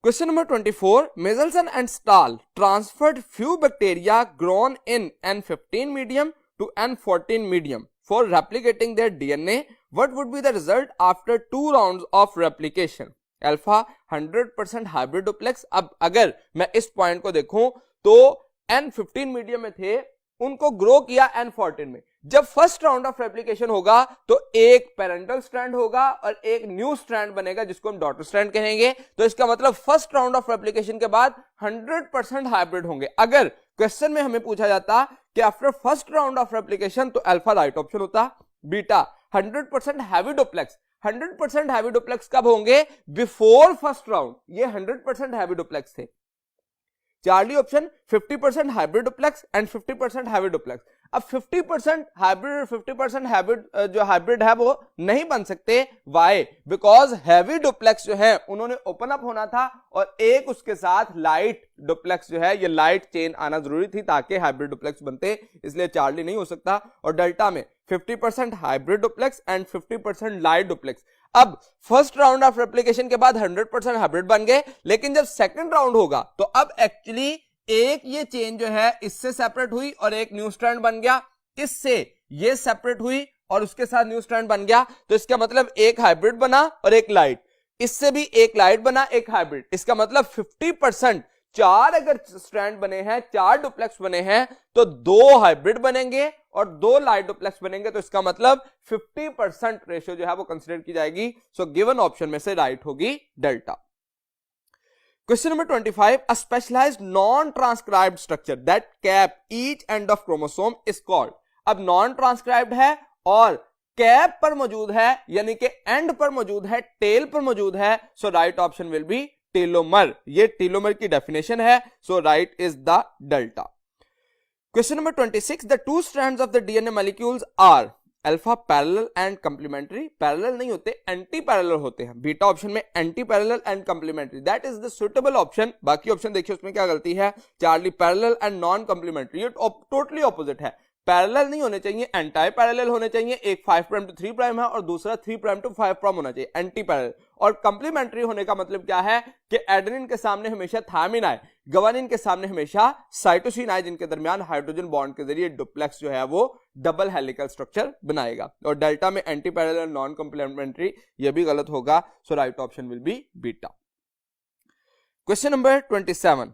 Question number 24. Michelson and Stahl transferred few bacteria grown in N15 medium to N14 medium for replicating their DNA. What would be the result after 2 rounds of replication? Alpha 100% hybrid duplex. अब अगर मैं इस पॉइंट को देखूं तो N15 मीडियम में थे, उनको ग्रो किया N14 में। जब फर्स्ट राउंड ऑफ रेप्लिकेशन होगा तो एक पेरेंटल स्ट्रैंड होगा और एक न्यू स्ट्रैंड बनेगा जिसको हम डॉटर स्ट्रैंड कहेंगे। तो इसका मतलब फर्स्ट राउंड ऑफ रेप्लिकेशन के बाद 100% हाइब्रिड होंगे। अगर क्वेश्चन में हमें पूछा जाता कि after first round of replication, तो अल्फा राइट ऑप्शन होता। Beta 100% heavy duplex. 100% heavy duplex कब होंगे? बिफोर फर्स्ट राउंड, ये 100% हैवी डुप्लेक्स थे। Charlie option 50% hybrid duplex and 50% heavy duplex. अब 50% हाइब्रिड और 50% हाइब्रिड जो हाइब्रिड है वो नहीं बन सकते। वाई? बिकॉज हैवी डुप्लेक्स जो है उन्होंने ओपन अप होना था और एक उसके साथ लाइट डुप्लेक्स जो है, ये लाइट चेन आना जरूरी थी ताकि हाइब्रिड डुप्लेक्स बनते, इसलिए चार्ली नहीं हो सकता। और डेल्टा में 50% hybrid duplex and 50% light duplex. अब फर्स्ट राउंड ऑफ रेप्लिकेशन के बाद 100% हाइब्रिड बन गए, लेकिन जब सेकंड राउंड होगा तो अब एक्चुअली एक ये चेन जो है इससे सेपरेट हुई और एक न्यू स्ट्रैंड बन गया, इससे ये सेपरेट हुई और उसके साथ न्यू स्ट्रैंड बन गया। तो इसका मतलब एक हाइब्रिड बना और एक लाइट, इससे भी एक लाइट बना एक हाइब्रिड। इसका मतलब 50%, चार अगर स्ट्रैंड बने हैं, चार डुप्लेक्स बने हैं, तो 2 हाइब्रिड बनेंगे और 2 लाइट डुप्लेक्स बनेंगे। तो इसका मतलब 50% रेशियो जो है वो कंसीडर की जाएगी। सो गिवन ऑप्शन में से राइट होगी delta. Question number 25. A specialized non-transcribed structure that cap each end of chromosome is called. अब non-transcribed है और कैप पर मौजूद है, यानी कि एंड पर मौजूद है, टेल पर मौजूद है। So right option will be telomere. ये टेलोमर की डेफिनेशन है। So right is the delta. Question number 26. The 2 strands of the DNA molecules are alpha parallel and complementary. Parallel नहीं होते, एंटी पैरेलल होते हैं। बीटा ऑप्शन में anti parallel and complementary, that is the suitable option. बाकी ऑप्शन देखिए उसमें क्या गलती है। Charlie parallel and non complementary, ये टोटली ऑपोजिट है। पैरेलल नहीं होने चाहिए, एंटी पैरेलल होने चाहिए। एक 5' to 3' है और दूसरा 3' to 5' होना चाहिए, एंटी पैरेलल। और कंप्लीमेंट्री होने का मतलब क्या है कि एडेनिन के सामने हमेशा थायमिन आए, ग्वानिन के सामने हमेशा साइटोसिन आए, जिनके दरमियान हाइड्रोजन बॉन्ड के जरिए डुप्लेक्स जो है वो डबल हेलिकल स्ट्रक्चर बनाएगा। और डेल्टा में एंटी पैरेलल नॉन कंप्लीमेंट्री, ये भी गलत होगा। So right option will be beta. Question number 27.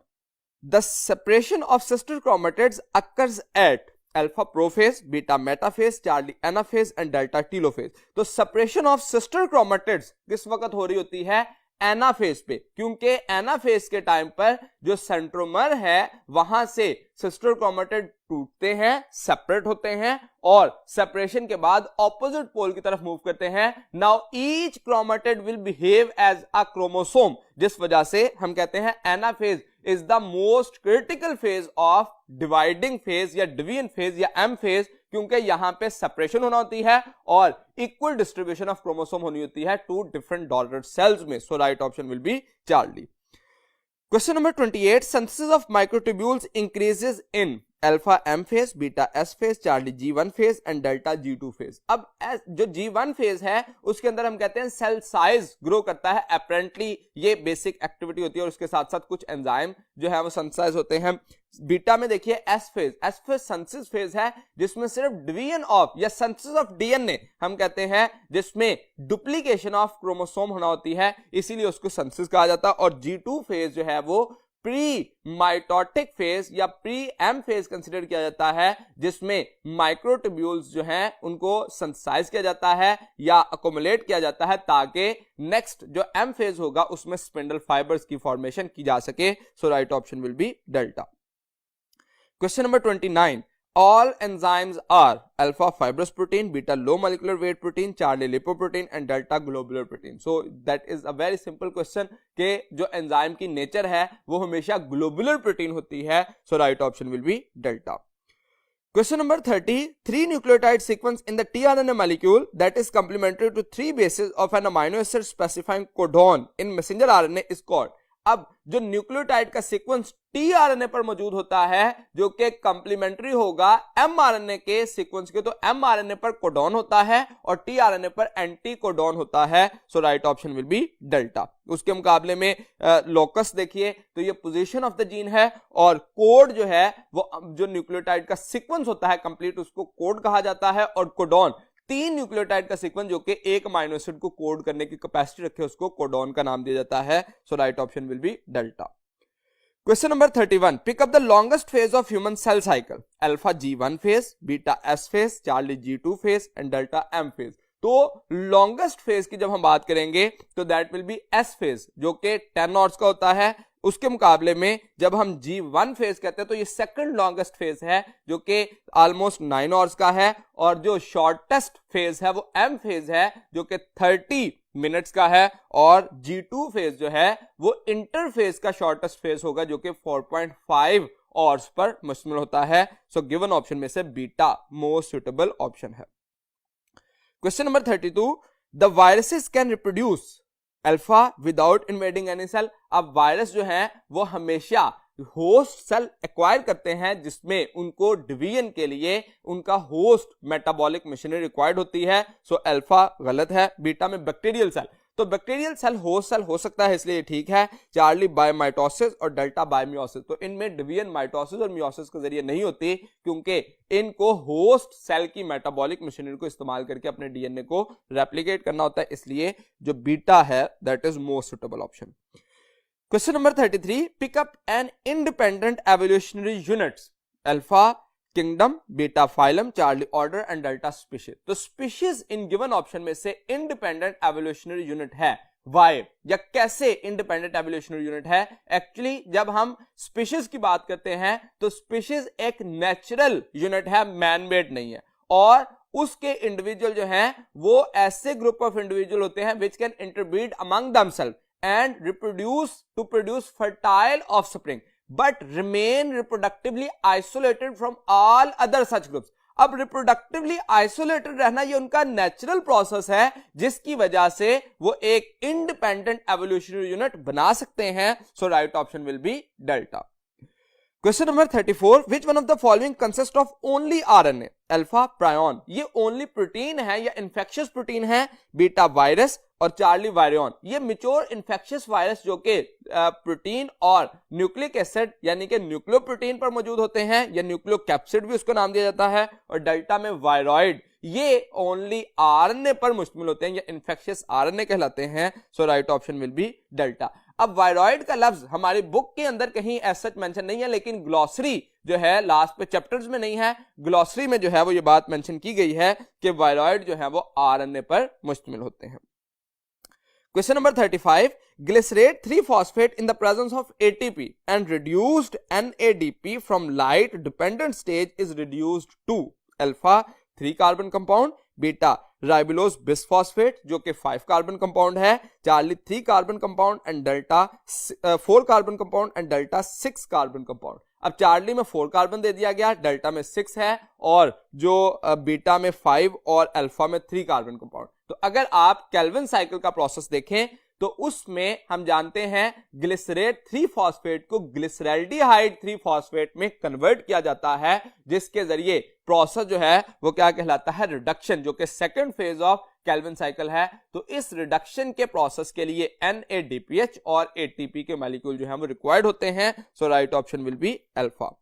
The separation of sister chromatids occurs at alpha prophase, beta metaphase, Charlie anaphase and delta telophase. तो सेपरेशन ऑफ सिस्टर क्रोमेटिड्स किस वक्त हो रही होती है? एनाफेज पे, क्योंकि एनाफेज के टाइम पर जो सेंट्रोमर है वहां से सिस्टर क्रोमेटिड टूटते हैं, सेपरेट होते हैं और सेपरेशन के बाद ऑपोजिट पोल की तरफ मूव करते हैं। Now each chromatid will behave as a chromosome, जिस वजह से हम कहते हैं anaphase is the most critical phase of dividing phase या डिवीजन फेज या एम फेज, क्योंकि यहां पे सेपरेशन होना होती है और इक्वल डिस्ट्रीब्यूशन ऑफ क्रोमोसोम होनी होती है 2 डिफरेंट डॉटर सेल्स में। So right option will be Charlie. Question number 28. Synthesis of microtubules increases in alpha M phase, beta S phase, Charlie G1 phase and delta G2 phase. अब जो G1 फेज है उसके अंदर हम कहते हैं सेल साइज ग्रो करता है। अपेरेंटली ये बेसिक एक्टिविटी होती है और उसके साथ साथ कुछ एंजाइम जो है वो सिंथेसाइज होते हैं। बीटा में देखिए एस फेज सिंथेसिस फेज है जिसमें सिर्फ डिवीजन ऑफ या सिंथेसिस ऑफ डीएनए हम कहते हैं, जिसमें डुप्लीकेशन ऑफ क्रोमोसोम होना होती है, इसीलिए उसको सिंथेसिस कहा जाता है। और G2 फेज जो है वो प्री माइटोटिक फेज या प्री एम फेज कंसीडर किया जाता है, जिसमें माइक्रोट्यूब्यूल्स जो हैं उनको सिंथेसाइज किया जाता है या अकोमुलेट किया जाता है ताकि नेक्स्ट जो एम फेज होगा उसमें स्पिंडल फाइबर्स की फॉर्मेशन की जा सके। So right option will be delta. Question number 29. all enzymes are alpha fibrous protein, beta low molecular weight protein, Charlie lipoprotein and delta globular protein. So that is a very simple question कि जो एंजाइम की नेचर है वो हमेशा ग्लोबुलर प्रोटीन होती है. So right option will be delta. Question number 30. 3 nucleotide sequence in the tRNA molecule that is complementary to 3 bases of an amino acid specifying codon in messenger RNA is called. अब जो न्यूक्लियोटाइड का सीक्वेंस टीआरएनए पर मौजूद होता है जो कि कंप्लीमेंट्री होगा एमआरएनए के सीक्वेंस के, तो एमआरएनए पर कोडॉन होता है और टीआरएनए पर एंटी कोडॉन होता है. So right option will be delta. उसके मुकाबले में लोकस देखिए तो ये पोजीशन ऑफ द जीन है और कोड जो है वो जो न्यूक्लियोटाइड का सीक्वेंस होता है कंप्लीट उसको कोड कहा जाता है और कोडॉन 3 न्यूक्लियोटाइड का सीक्वेंस जो कि एक अमाइनो एसिड को कोड करने की कैपेसिटी रखे उसको कोडॉन का नाम दिया जाता है. So right option will be delta. Question number 31. Pick up the longest phase of human cell cycle. Alpha G1 phase, beta S phase, Charlie G2 phase and delta M phase. तो लॉन्गेस्ट फेज की जब हम बात करेंगे तो that will be S phase जो कि 10 आवर्स का होता है. उसके मुकाबले में जब हम G1 फेज कहते हैं तो ये सेकंड लॉन्गेस्ट फेज है जो कि ऑलमोस्ट 9 आवर्स का है और जो शॉर्टेस्ट फेज है वो M फेज है जो कि 30 मिनट्स का है और G2 फेज जो है वो इंटरफेज का शॉर्टेस्ट फेज होगा जो कि 4.5 आवर्स पर मुश्तमिल होता है. सो गिवन ऑप्शन में से बीटा मोस्ट सुटेबल ऑप्शन है. Question number 32. The viruses can reproduce alpha without invading any cell. अब वायरस जो है वो हमेशा होस्ट सेल एक्वायर करते हैं जिसमें उनको डिवीजन के लिए उनका होस्ट मेटाबॉलिक मशीनरी रिक्वायर्ड होती है. सो अल्फा गलत है. बीटा में बैक्टीरियल सेल, तो बैक्टीरियल सेल होस्ट सेल हो सकता है इसलिए ठीक है. चार्ली बाय माइटोसिस और डेल्टा बाय मियोसिस, तो इनमें डिवीजन माइटोसिस और मियोसिस के जरिए नहीं होती क्योंकि इनको होस्ट सेल की मेटाबॉलिक मशीनरी को इस्तेमाल करके अपने डीएनए को रेप्लिकेट करना होता है. इसलिए जो बीटा है that is most suitable option. Question number 33. Pick up an independent evolutionary units. Alpha kingdom, beta phylum, Charlie order and delta species. तो स्पीशीज इन गिवन ऑप्शन में से इंडिपेंडेंट एवोल्यूशनरी यूनिट है. वाई या कैसे इंडिपेंडेंट एवोल्यूशनरी यूनिट है? एक्चुअली जब हम स्पीशीज की बात करते हैं तो स्पीशीज एक नेचुरल यूनिट है, मैन मेड नहीं है. और उसके इंडिविजुअल जो हैं वो ऐसे ग्रुप ऑफ इंडिविजुअल होते हैं which can interbreed among themselves and reproduce to produce fertile offspring but remain reproductively isolated from all other such groups. अब रिप्रोडक्टिवली आइसोलेटेड रहना ये उनका नेचुरल प्रोसेस है जिसकी वजह से वो एक इंडिपेंडेंट एवोल्यूशनरी यूनिट बना सकते हैं. So right option will be delta. Question number 34. Which one of the following consist of only RNA. Alpha prion, ये ओनली प्रोटीन है या इन्फेक्शियस प्रोटीन है. बीटा वायरस और चार्ली वायरियन, ये मिच्योर इन्फेक्शियस वायरस जो कि प्रोटीन और न्यूक्लिक एसिड यानी कि न्यूक्लियोप्रोटीन पर मौजूद होते हैं या न्यूक्लियोकैप्सिड भी उसको नाम दिया जाता है. और डेल्टा में वायरॉइड, ये ओनली आरएनए पर मुश्तमिल होते हैं या इन्फेक्शियस आरएनए कहलाते हैं. So right option will be delta. अब वायरॉइड का लफ्ज हमारी बुक के अंदर कहीं ऐसा मेंशन नहीं है लेकिन ग्लॉसरी जो है लास्ट पे चैप्टर्स में नहीं है, ग्लॉसरी में जो है वो ये बात मेंशन की गई है कि वायरॉइड जो है वो आरएनए पर मुश्तमिल होते हैं. Question number 35. Glycerate 3-phosphate in the presence of ATP and reduced NADP from light dependent stage is reduced to alpha 3 carbon compound, beta ribulose bisphosphate जो कि 5 carbon compound है, Charlie 3 carbon compound and delta 4 carbon compound and delta 6 carbon compound. अब चार्ली में 4 कार्बन दे दिया गया, डेल्टा में 6 है और जो बीटा में 5 और अल्फा में 3 कार्बन कंपाउंड. तो अगर आप केल्विन साइकिल का प्रोसेस देखें तो उसमें हम जानते हैं ग्लिसरेट 3 फॉस्फेट को ग्लिसरैल्डिहाइड 3 फॉस्फेट में कन्वर्ट किया जाता है जिसके जरिए प्रोसेस जो है वो क्या कहलाता है, रिडक्शन, जो कि second phase of Calvin cycle है. तो इस रिडक्शन के प्रोसेस के लिए NADPH और ATP के मॉलिक्यूल जो है वो रिक्वायर्ड होते हैं. So right option will be alpha.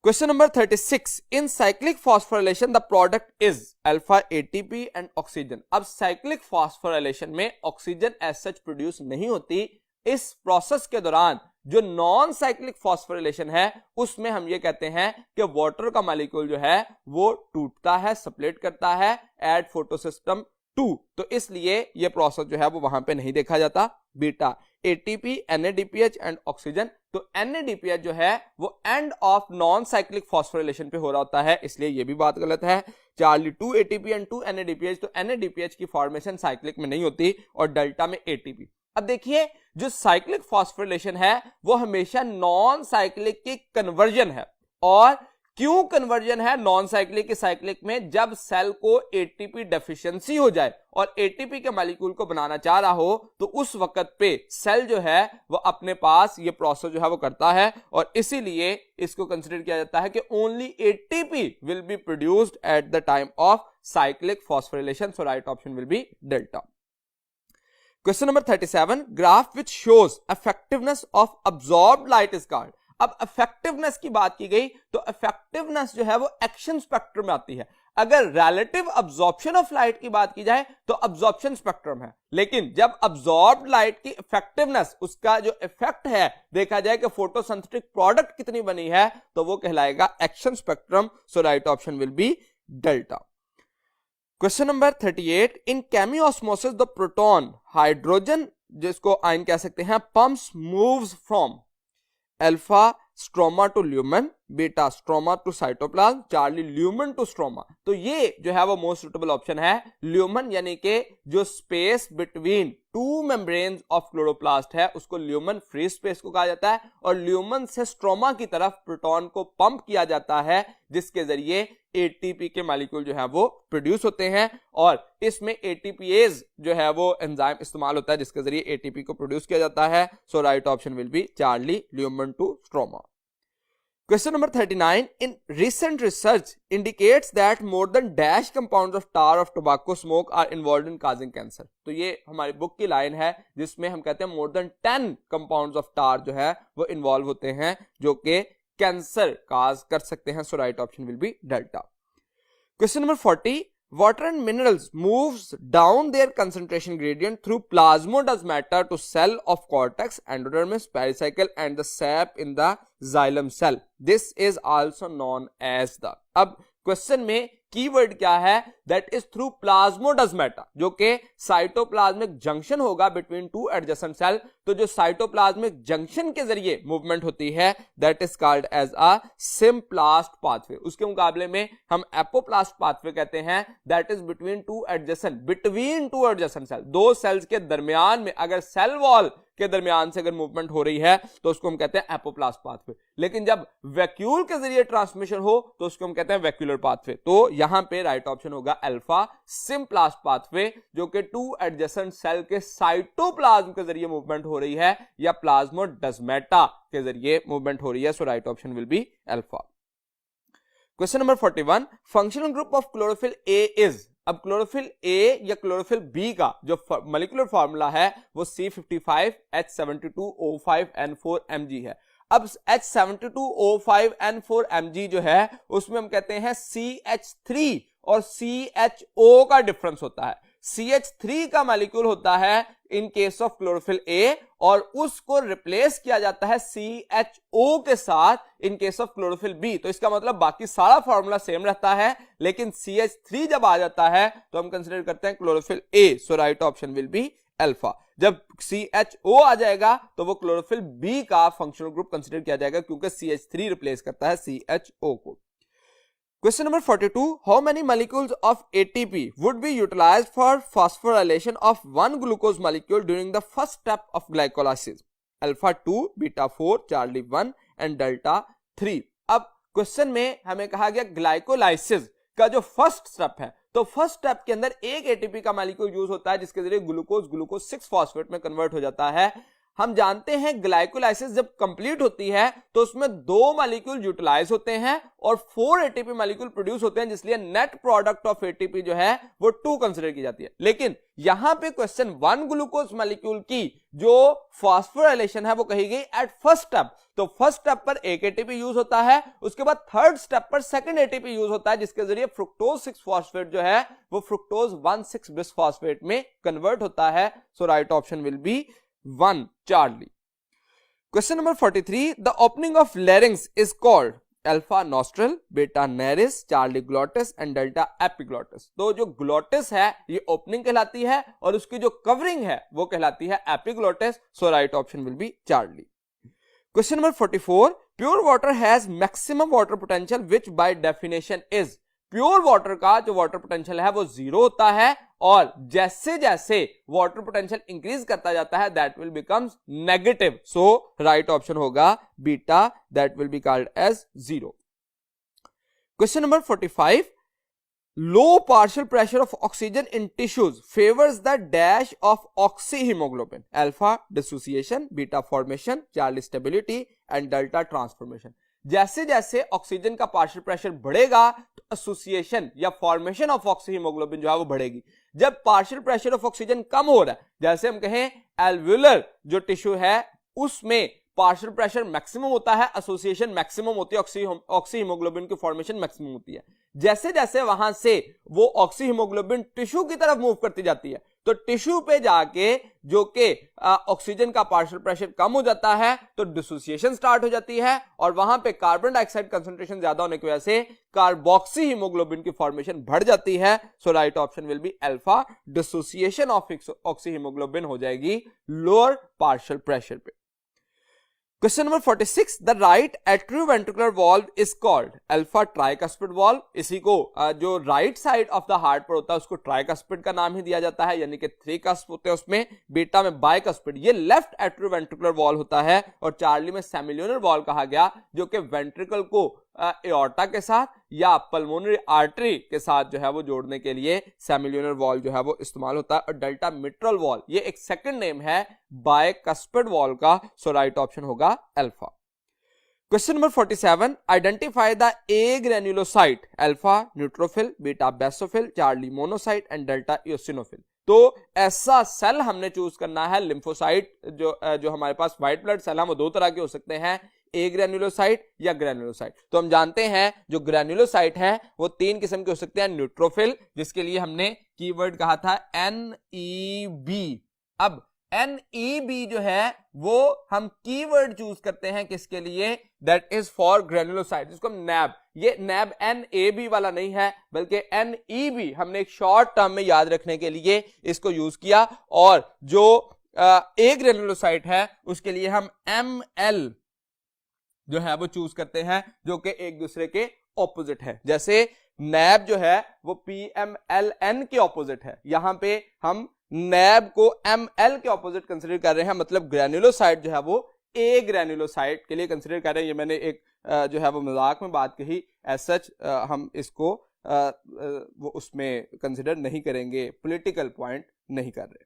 Question number 36. In cyclic phosphorylation, the product is alpha ATP and oxygen. अब cyclic phosphorylation में ऑक्सीजन as such प्रोड्यूस नहीं होती. इस प्रोसेस के दौरान जो नॉन साइक्लिक फॉस्फोरिलेशन है उसमें हम ये कहते हैं कि वाटर का मॉलिक्यूल जो है वो टूटता है, सेपरेट करता है एट फोटोसिस्टम 2. तो इसलिए ये प्रोसेस जो है वो वहां पे नहीं देखा जाता. Beta ATP NADPH and oxygen तो NADPH जो है वो end of non cyclic phosphorylation पे हो रहा होता है, इसलिए ये भी बात गलत है। चार्ली 2 ATP एंड 2 NADPH, तो NADPH की फॉर्मेशन साइक्लिक में नहीं होती और डेल्टा में ATP। अब देखिए जो साइक्लिक फॉस्फोरिलेशन है वो हमेशा नॉन साइक्लिक की कन्वर्जन है। और क्यों कन्वर्जन है नॉन साइक्लिक की साइक्लिक में? जब सेल को एटीपी डेफिशिएंसी हो जाए और एटीपी के मॉलिक्यूल को बनाना चाह रहा हो तो उस वक्त पे सेल जो है वो अपने पास ये प्रोसेस जो है वो करता है और इसीलिए इसको कंसीडर किया जाता है कि only ATP will be produced at the time of cyclic phosphorylation. So right option will be delta. Question number 37, graph which shows effectiveness of absorbed light is called. अब इफेक्टिवनेस की बात की गई तो इफेक्टिवनेस जो है वो एक्शन स्पेक्ट्रम में आती है। अगर रिलेटिव अब्जॉर्प्शन ऑफ लाइट की बात की जाए तो अब्जॉर्प्शन स्पेक्ट्रम है, लेकिन जब अब्सॉर्ब्ड लाइट की इफेक्टिवनेस, उसका जो इफेक्ट है देखा जाए कि फोटोसिंथेटिक प्रोडक्ट कितनी बनी है, तो वो कहलाएगा action spectrum. So right option will be delta. Question number 38, in chemiosmosis the proton hydrogen, जिसको आयन कह सकते हैं, pumps moves from alpha stroma to lumen, beta stroma to cytoplasm, Charlie lumen to stroma. तो ये जो है वो मोस्ट सुटेबल ऑप्शन है ल्यूमन, यानी कि जो space between two membranes of chloroplast है उसको ल्यूमन फ्री स्पेस को कहा जाता है और ल्यूमन से स्ट्रोमा की तरफ प्रोटॉन को पंप किया जाता है जिसके जरिए एटीपी के मॉलिक्यूल जो है वो प्रोड्यूस होते हैं और इसमें एटीपीएज जो है वो एंजाइम इस्तेमाल होता है जिसके जरिए एटीपी को प्रोड्यूस किया जाता है। So right option will be Charlie lumen to stroma. Question number 39, in recent research indicates that more than dash compounds of tar of tobacco smoke are involved in causing cancer। तो ये हमारी बुक की लाइन है जिसमें हम कहते हैं more than 10 compounds of tar जो है वो इन्वॉल्व होते हैं जो कि कैंसर काज कर सकते हैं। So right option will be delta. Question number 40, water and minerals moves down their concentration gradient through plasmodesmata to cell of cortex, endodermis, pericycle and the sap in the xylem cell. This is also known as the, अब क्वेश्चन में कीवर्ड क्या है? दैट इज थ्रू प्लाज्मोडेस्माटा, जो कि साइटोप्लाज्मिक जंक्शन होगा बिटवीन टू एडजेसेंट सेल। तो जो साइटोप्लाज्मिक जंक्शन के जरिए मूवमेंट होती है that is called as a symplast pathway. उसके मुकाबले में हम एपोप्लास्ट पाथवे कहते हैं that is between two adjacent cell. दो सेल्स के दरमियान में अगर सेल वॉल के दरमियान से अगर मूवमेंट हो रही है तो उसको हम कहते हैं एपोप्लास्ट पाथवे, लेकिन जब वैक्यूल के जरिए ट्रांसमिशन हो तो उसको हम कहते हैं वैक्यूलर पाथवे। तो यहां पे राइट ऑप्शन होगा अल्फा सिम्प्लास्ट पाथवे, जो कि टू एडजेसेंट सेल के साइटोप्लाज्म के जरिए मूवमेंट हो रही है या प्लाज्मोडेस्माटा के जरिए मूवमेंट हो रही है। So right option will be alpha. Question number 41, functional group of chlorophyll A is. अब क्लोरोफिल ए या क्लोरोफिल बी का जो मॉलिक्यूलर फार्मूला है वो C55H72O5N4Mg है। अब H72O5N4Mg जो है उसमें हम कहते हैं CH3 और CHO का डिफरेंस होता है। CH3 का मॉलिक्यूल होता है in case of chlorophyll A और उसको रिप्लेस किया जाता है CHO के साथ in case of chlorophyll B. तो इसका मतलब बाकी सारा फॉर्मूला सेम रहता है, लेकिन CH3 जब आ जाता है तो हम कंसीडर करते हैं chlorophyll A. So right option will be alpha. जब CHO आ जाएगा तो वो क्लोरोफिल बी का फंक्शनल ग्रुप कंसीडर किया जाएगा क्योंकि CH3 रिप्लेस करता है CHO को। Question number 42, how many molecules of ATP would be utilized for phosphorylation of one glucose molecule during the first step of glycolysis? Alpha 2, beta 4, Charlie 1 and delta 3। अब क्वेश्चन में हमें कहा गया ग्लाइकोलाइसिस का जो फर्स्ट स्टेप है, तो फर्स्ट स्टेप के अंदर एक एटीपी का मॉलिक्यूल यूज होता है जिसके जरिए ग्लूकोज 6 फॉस्फेट में कन्वर्ट हो जाता है। हम जानते हैं ग्लाइकोलाइसिस जब कंप्लीट होती है तो उसमें 2 मॉलिक्यूल यूटिलाइज होते हैं और 4 एटीपी मॉलिक्यूल प्रोड्यूस होते हैं, जिसलिए नेट प्रोडक्ट ऑफ एटीपी जो है वो 2 कंसीडर की जाती है। लेकिन यहां पे क्वेश्चन 1 ग्लूकोज मॉलिक्यूल की जो फॉस्फोराइलेशन है वो कही गई एट फर्स्ट स्टेप। तो फर्स्ट स्टेप पर एक एटीपी यूज होता है, उसके बाद थर्ड स्टेप पर सेकंड एटीपी यूज होता है जिसके जरिए फ्रुक्टोज 6 फॉस्फेट जो है वो फ्रुक्टोज 1,6 बिसफॉस्फेट में कन्वर्ट होता है। So right option will be 1 Charlie। Question number 43, the opening of larynx is called alpha nostril, beta nares, Charlie glottis and delta epiglottis। तो जो ग्लोटिस है ये ओपनिंग कहलाती है और उसकी जो कवरिंग है वो कहलाती है epiglottis. So right option will be Charlie. Question number 44, pure water has maximum water potential which by definition is. Pure water का जो वाटर पोटेंशियल है वो 0 होता है, और जैसे जैसे वाटर पोटेंशियल इंक्रीज करता जाता है that will becomes negative. So right option होगा beta, that will be called as 0। Question number 45, low partial pressure of oxygen in tissues favors the dash of oxyhemoglobin, alpha dissociation, beta formation, Charlie stability and delta transformation। जैसे जैसे ऑक्सीजन का पार्शियल प्रेशर बढ़ेगा तो एसोसिएशन या फॉर्मेशन ऑफ ऑक्सीहीमोग्लोबिन जो है वो बढ़ेगी। जब पार्शियल प्रेशर ऑफ ऑक्सीजन कम हो रहा है, जैसे हम कहें एल्वुलर जो टिश्यू है उसमें पार्शियल प्रेशर मैक्सिमम होता है, एसोसिएशन मैक्सिमम होती है, ऑक्सीहीमोग्लोबिन की फॉर्मेशन मैक्सिमम होती है। जैसे जैसे वहां से वो ऑक्सीहीमोग्लोबिन टिश्यू की तरफ मूव करती जाती है तो टिश्यू पे जाके जो कि ऑक्सीजन का पार्शियल प्रेशर कम हो जाता है तो डिसोसिएशन स्टार्ट हो जाती है, और वहां पे कार्बन डाइऑक्साइड कंसंट्रेशन ज्यादा होने की वजह से कार्बोक्सी हीमोग्लोबिन की फॉर्मेशन बढ़ जाती है। So right option will be alpha, dissociation of oxy haemoglobin हो जाएगी लोअर पार्शियल प्रेशर पे। Question number 46, the right atrioventricular valve is called alpha tricuspid valve. इसी को जो right side of the heart पर होता है उसको ट्राइकस्पिड का नाम ही दिया जाता है, यानी कि 3 कस्प होते हैं उसमें, बीटा में बाइकस्पिड। ये लेफ्ट एट्रियोवेंट्रिकुलर वाल्व होता है, और चार्ली में सेमिल्यूनर वाल्व कहा गया जो कि वेंट्रिकल को एओर्टा के साथ या पल्मोनरी आर्टरी के साथ जो है वो जोड़ने के लिए सेमिल्यूनर वाल्व जो है वो इस्तेमाल होता है। और डेल्टा मिट्रल वाल्व ये एक सेकंड नेम है बाइकस्पिड वाल्व का। सो राइट ऑप्शन होगा alpha. Question number 47, identify the A granulocyte, alpha neutrophil, beta basophil, charlie monocyte and delta eosinophil. तो ऐसा सेल हमने चूज करना है लिम्फोसाइट, जो हमारे पास व्हाइट ब्लड सेल है वो 2 तरह के हो सकते हैं, ए ग्रेन्युलोसाइट या ग्रेन्युलोसाइट। तो हम जानते हैं जो ग्रेन्युलोसाइट है वो 3 किस्म के हो सकते हैं, न्यूट्रोफिल जिसके लिए हमने कीवर्ड कहा था NEB। अब NEB जो है वो हम कीवर्ड चूज करते हैं किसके लिए, दैट इज फॉर ग्रेन्युलोसाइट, जिसको हम नैब, ये नैब NAB वाला नहीं है बल्कि NEB हमने एक शॉर्ट टर्म में याद रखने के लिए इसको यूज किया। और जो ए ग्रेन्युलोसाइट है उसके लिए हम ML जो है वो चूज करते हैं, जो कि एक दूसरे के ऑपोजिट है। जैसे नैब जो है वो PMLN के ऑपोजिट है, यहां पे हम नैब को ML के ऑपोजिट कंसीडर कर रहे हैं, मतलब ग्रेन्युलोसाइट जो है वो ए ग्रेन्युलोसाइट के लिए कंसीडर कर रहे हैं। ये मैंने एक जो है वो मजाक में बात कही, एज सच हम इसको वो उसमें कंसीडर नहीं करेंगे, पॉलिटिकल पॉइंट नहीं कर रहे।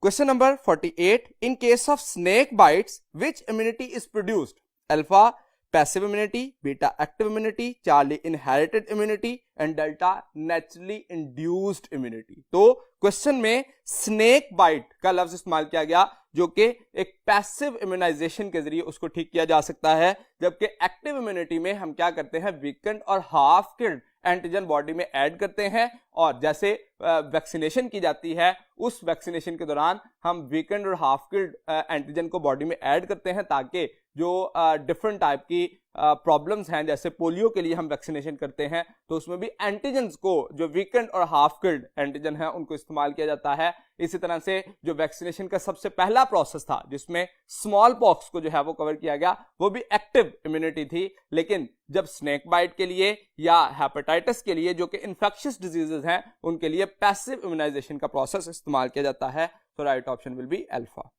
Question number 48, in case of snake bites which immunity is produced, alpha passive immunity, beta active immunity, Charlie inherited immunity and delta naturally induced immunity. तो क्वेश्चन में स्नेक बाइट का लफ्ज इस्तेमाल किया गया जो कि एक पैसिव इम्यूनाइजेशन के जरिए उसको ठीक किया जा सकता है, जबकि एक्टिव इम्यूनिटी में हम क्या करते हैं, वीकेंड और हाफ किल्ड एंटीजन बॉडी में ऐड करते हैं, और जैसे वैक्सीनेशन की जाती है उस वैक्सीनेशन के दौरान हम वीकेंड और हाफ किल्ड एंटीजन को बॉडी में ऐड करते हैं, ताकि जो डिफरेंट टाइप की प्रॉब्लम्स हैं, जैसे पोलियो के लिए हम वैक्सीनेशन करते हैं तो उसमें भी एंटीजन्स को, जो वीकेंड और हाफ किल्ड एंटीजन है उनको इस्तेमाल किया जाता है। इसी तरह से जो वैक्सीनेशन का सबसे पहला प्रोसेस था जिसमें स्मॉल पॉक्स को जो है वो कवर किया गया, वो भी एक्टिव इम्यूनिटी थी, लेकिन जब स्नेक बाइट के लिए या हेपेटाइटिस के लिए जो कि इन्फेक्शियस डिजीजेस हैं उनके लिए पैसिव इम्यूनाइजेशन का प्रोसेस इस्तेमाल किया जाता है। तो right option will be alpha.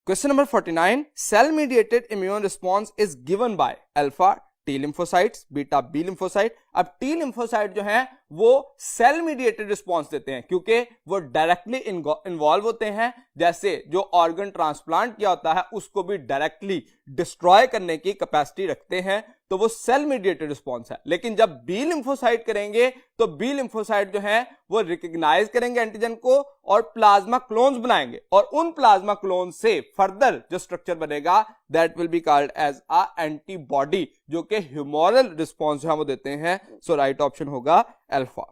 Question number 49, cell mediated immune response is given by alpha T lymphocytes, beta B lymphocyte। अब T lymphocyte जो है वो सेल मीडिएटेड रिस्पॉन्स देते हैं क्योंकि वो डायरेक्टली इन्वॉल्व होते हैं, जैसे जो ऑर्गन ट्रांसप्लांट किया होता है उसको भी डायरेक्टली डिस्ट्रॉय करने की कैपेसिटी रखते हैं, तो वो सेल मीडिएटेड रिस्पॉन्स है। लेकिन जब बी लिम्फोसाइट करेंगे तो बी लिम्फोसाइट जो है वो रिकॉग्नाइज करेंगे एंटीजन को और प्लाज्मा क्लोन्स बनाएंगे, और उन प्लाज्मा क्लोन से फर्दर जो स्ट्रक्चर बनेगा that will be called as a antibody, जो कि ह्यूमोरल रिस्पॉन्स जो है वो देते हैं। सो राइट ऑप्शन होगा alpha.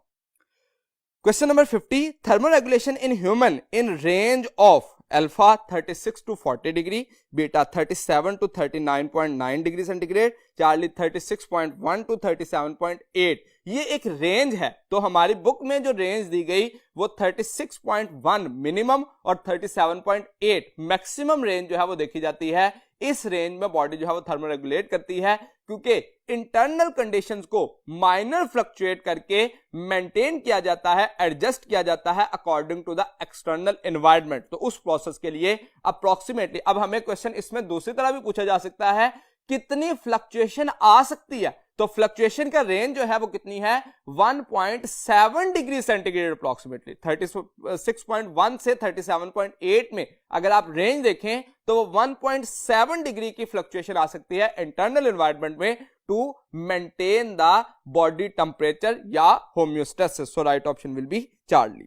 Question number 50, thermoregulation in human in range of alpha 36 to 40 degree, beta 37 to 39.9 degree centigrade, Charlie 36.1 to 37.8। ये एक रेंज है, तो हमारी बुक में जो रेंज दी गई वो 36.1 मिनिमम और 37.8 मैक्सिमम रेंज जो है वो देखी जाती है। इस रेंज में बॉडी जो है वो थर्मोरेगुलेट करती है, क्योंकि इंटरनल कंडीशंस को माइनर फ्लक्चुएट करके मेंटेन किया जाता है, एडजस्ट किया जाता है according to the external environment. तो उस प्रोसेस के लिए अप्रोक्सीमेटली, अब हमें क्वेश्चन इसमें दूसरी तरह भी पूछा जा सकता है, कितनी फ्लक्चुएशन आ सकती है? तो फ्लक्चुएशन का रेंज जो है वो कितनी है? 1.7 डिग्री सेंटीग्रेड अप्रोक्सीमेटली, 36.1 से 37.8 में अगर आप रेंज देखें तो वो 1.7 डिग्री की फ्लक्चुएशन आ सकती है इंटरनल एनवायरनमेंट में to maintain the body temperature या homeostasis. So right option will be charlie.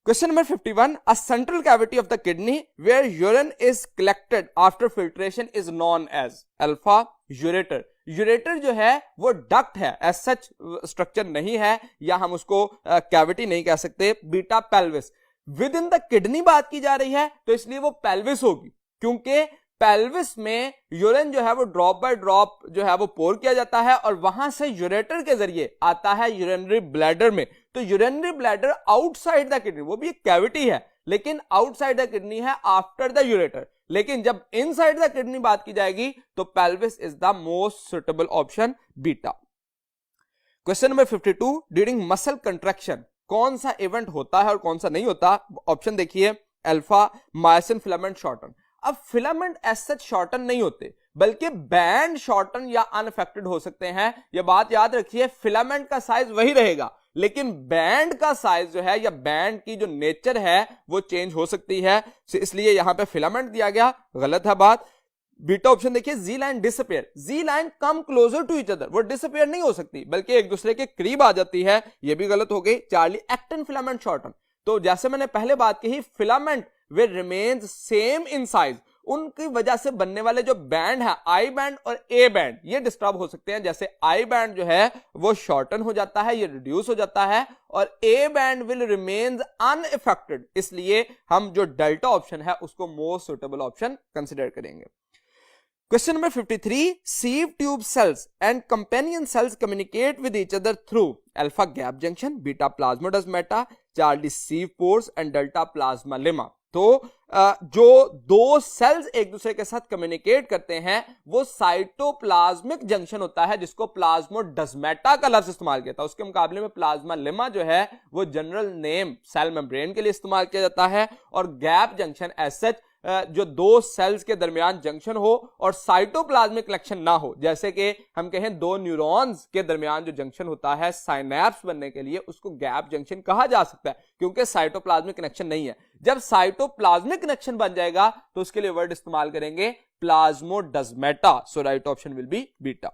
Question number 51. A central cavity of the kidney where urine is collected after filtration is known as alpha ureter. Ureter जो है वो डक्ट है, एज सच स्ट्रक्चर नहीं है, या हम उसको कैविटी नहीं कह सकते। Beta pelvis, with in the kidney बात की जा रही है तो इसलिए वो पेल्विस होगी, क्योंकि पेल्विस में यूरिन जो है वो ड्रॉप बाय ड्रॉप जो है वो पोर किया जाता है और वहां से यूरेटर के जरिए आता है यूरिनरी ब्लैडर में। तो urinary bladder outside the kidney, वो भी एक कैविटी है लेकिन आउटसाइड द किडनी है आफ्टर द यूरेटर। लेकिन जब इनसाइड द किडनी बात की जाएगी तो pelvis is the most suitable option, beta. Question number 52. During muscle contraction कौन सा इवेंट होता है और कौन सा नहीं होता? ऑप्शन देखिए, अल्फा मायोसिन फिलामेंट शॉर्टन। अब फिलामेंट एज सच शॉर्टन नहीं होते, बल्कि बैंड शॉर्टन या अनअफेक्टेड हो सकते हैं। यह बात याद रखिए, फिलामेंट का साइज वही रहेगा लेकिन बैंड का साइज जो है या बैंड की जो नेचर है वो चेंज हो सकती है, इसलिए यहां पे फिलामेंट दिया गया, गलत है बात। बीटा ऑप्शन देखिए, Z line disappear, Z line come closer to each other, वो डिसअपियर नहीं हो सकती बल्कि एक दूसरे के करीब आ जाती है, ये भी गलत हो गई। चार्ली, एक्टिन फिलामेंट शॉर्टन, तो जैसे मैंने पहले बात कही, filament will remains same in size, उनकी वजह से बनने वाले जो बैंड है, आई बैंड और ए बैंड, ये डिस्टर्ब हो सकते हैं। जैसे आई बैंड जो है वो शॉर्टन हो जाता है, ये रिड्यूस हो जाता है, और A band will remains unaffected, इसलिए हम जो डेल्टा ऑप्शन है उसको मोस्ट सुटेबल ऑप्शन कंसिडर करेंगे। Question number 53. Sieve tube cells and companion cells communicate with each other through alpha gap junction, beta plasmodesmata, Charlie sieve pores and delta plasma lemma. तो जो दो सेल्स एक दूसरे के साथ कम्युनिकेट करते हैं वो साइटोप्लाज्मिक जंक्शन होता है, जिसको प्लाज्मोडेस्माटा का लफ्ज इस्तेमाल किया था। उसके मुकाबले में प्लाज्मा लेमा जो है वो जनरल नेम सेल मेम्ब्रेन के लिए इस्तेमाल किया जाता है। और गैप जंक्शन एज सच जो दो सेल्स के दरमियान जंक्शन हो और साइटोप्लाज्मिक कनेक्शन ना हो, जैसे कि हम कहें दो न्यूरॉन्स के दरमियान जो जंक्शन होता है साइनैप्स बनने के लिए, उसको गैप जंक्शन कहा जा सकता है, क्योंकि साइटोप्लाज्मिक कनेक्शन नहीं है। जब साइटोप्लाज्मिक कनेक्शन बन जाएगा तो उसके लिए वर्ड इस्तेमाल करेंगे plasmodesmata. So right option will be beta.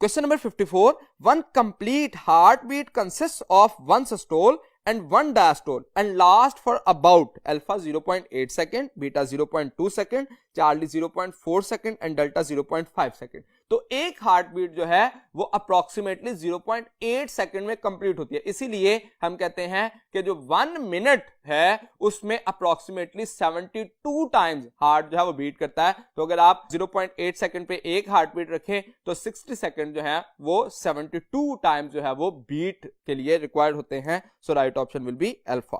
Question number 54. One complete heart beat consist of one systole and one diastole and last for about alpha 0.8 second, beta 0.2 second, Charlie 0.4 second and delta 0.5 second. तो एक हार्ट बीट जो है वो अप्रोक्सीमेटली 0.8 सेकंड में कंप्लीट होती है, इसीलिए हम कहते हैं कि जो 1 मिनट है उसमें अप्रोक्सीमेटली 72 टाइम्स हार्ट जो है वो बीट करता है। तो अगर आप 0.8 सेकंड पे एक हार्ट बीट रखें तो 60 सेकंड जो है वो 72 टाइम्स जो है वो बीट के लिए रिक्वायर्ड होते हैं। So right option will be alpha.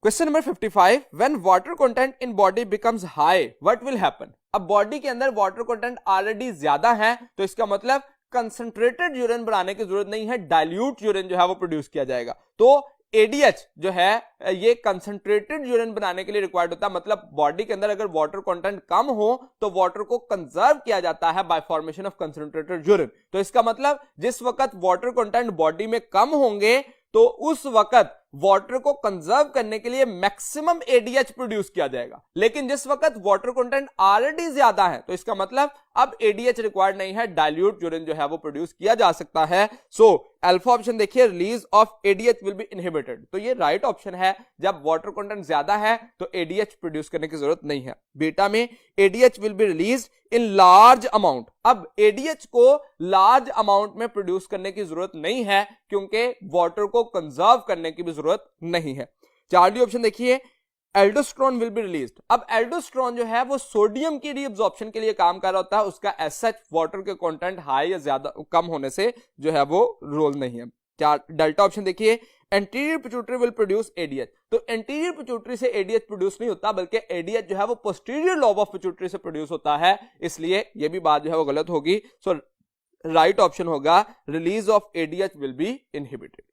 Question number 55. When water content in body becomes high, what will happen? अब बॉडी के अंदर वाटर कंटेंट ऑलरेडी ज्यादा है, तो इसका मतलब कंसंट्रेटेड यूरिन बनाने की जरूरत नहीं है, डाइल्यूट यूरिन जो है वो प्रोड्यूस किया जाएगा। तो एडीएच जो है ये कंसंट्रेटेड यूरिन बनाने के लिए रिक्वायर्ड होता है। मतलब बॉडी के अंदर अगर वाटर कंटेंट कम हो तो वाटर को कंजर्व किया जाता है bye formation of concentrated urine. तो इसका मतलब जिस वक्त वाटर कंटेंट बॉडी में कम होंगे तो उस वक्त वाटर को कंजर्व करने के लिए मैक्सिमम एडीएच प्रोड्यूस किया जाएगा। लेकिन जिस वक्त वाटर कंटेंट ऑलरेडी ज्यादा है तो इसका मतलब अब एडीएच रिक्वायर्ड नहीं है, डाइल्यूट यूरिन जो है वो प्रोड्यूस किया जा सकता है। सो अल्फा ऑप्शन देखिए, release of ADH will be inhibited, तो ये राइट ऑप्शन है। जब वाटर कंटेंट ज्यादा है तो एडीएच प्रोड्यूस करने की जरूरत नहीं है। बीटा में ADH will be release in large amount. अब एडीएच को लार्ज अमाउंट में प्रोड्यूस करने की जरूरत नहीं है क्योंकि वाटर को कंजर्व करने की भी जरूरत नहीं है। चार्ली ऑप्शन देखिए, एल्डोस्टेरोन विल बी रिलीज्ड। अब एल्डोस्टेरोन जो है वो सोडियम की रीअब्जॉर्प्शन के लिए काम कर रहा होता है, उसका एज सच वाटर के कंटेंट हाई या ज्यादा कम होने से जो है वो रोल नहीं है। क्या डेल्टा ऑप्शन देखिए, anterior pituitary will produce ADH. तो एंटीरियर पिट्यूटरी से एडीएच प्रोड्यूस नहीं होता, बल्कि एडीएच जो है वो पोस्टीरियर लोब ऑफ पिट्यूटरी से प्रोड्यूस होता है, इसलिए ये भी बात जो है वो गलत होगी। सो राइट ऑप्शन होगा release of ADH will be inhibited.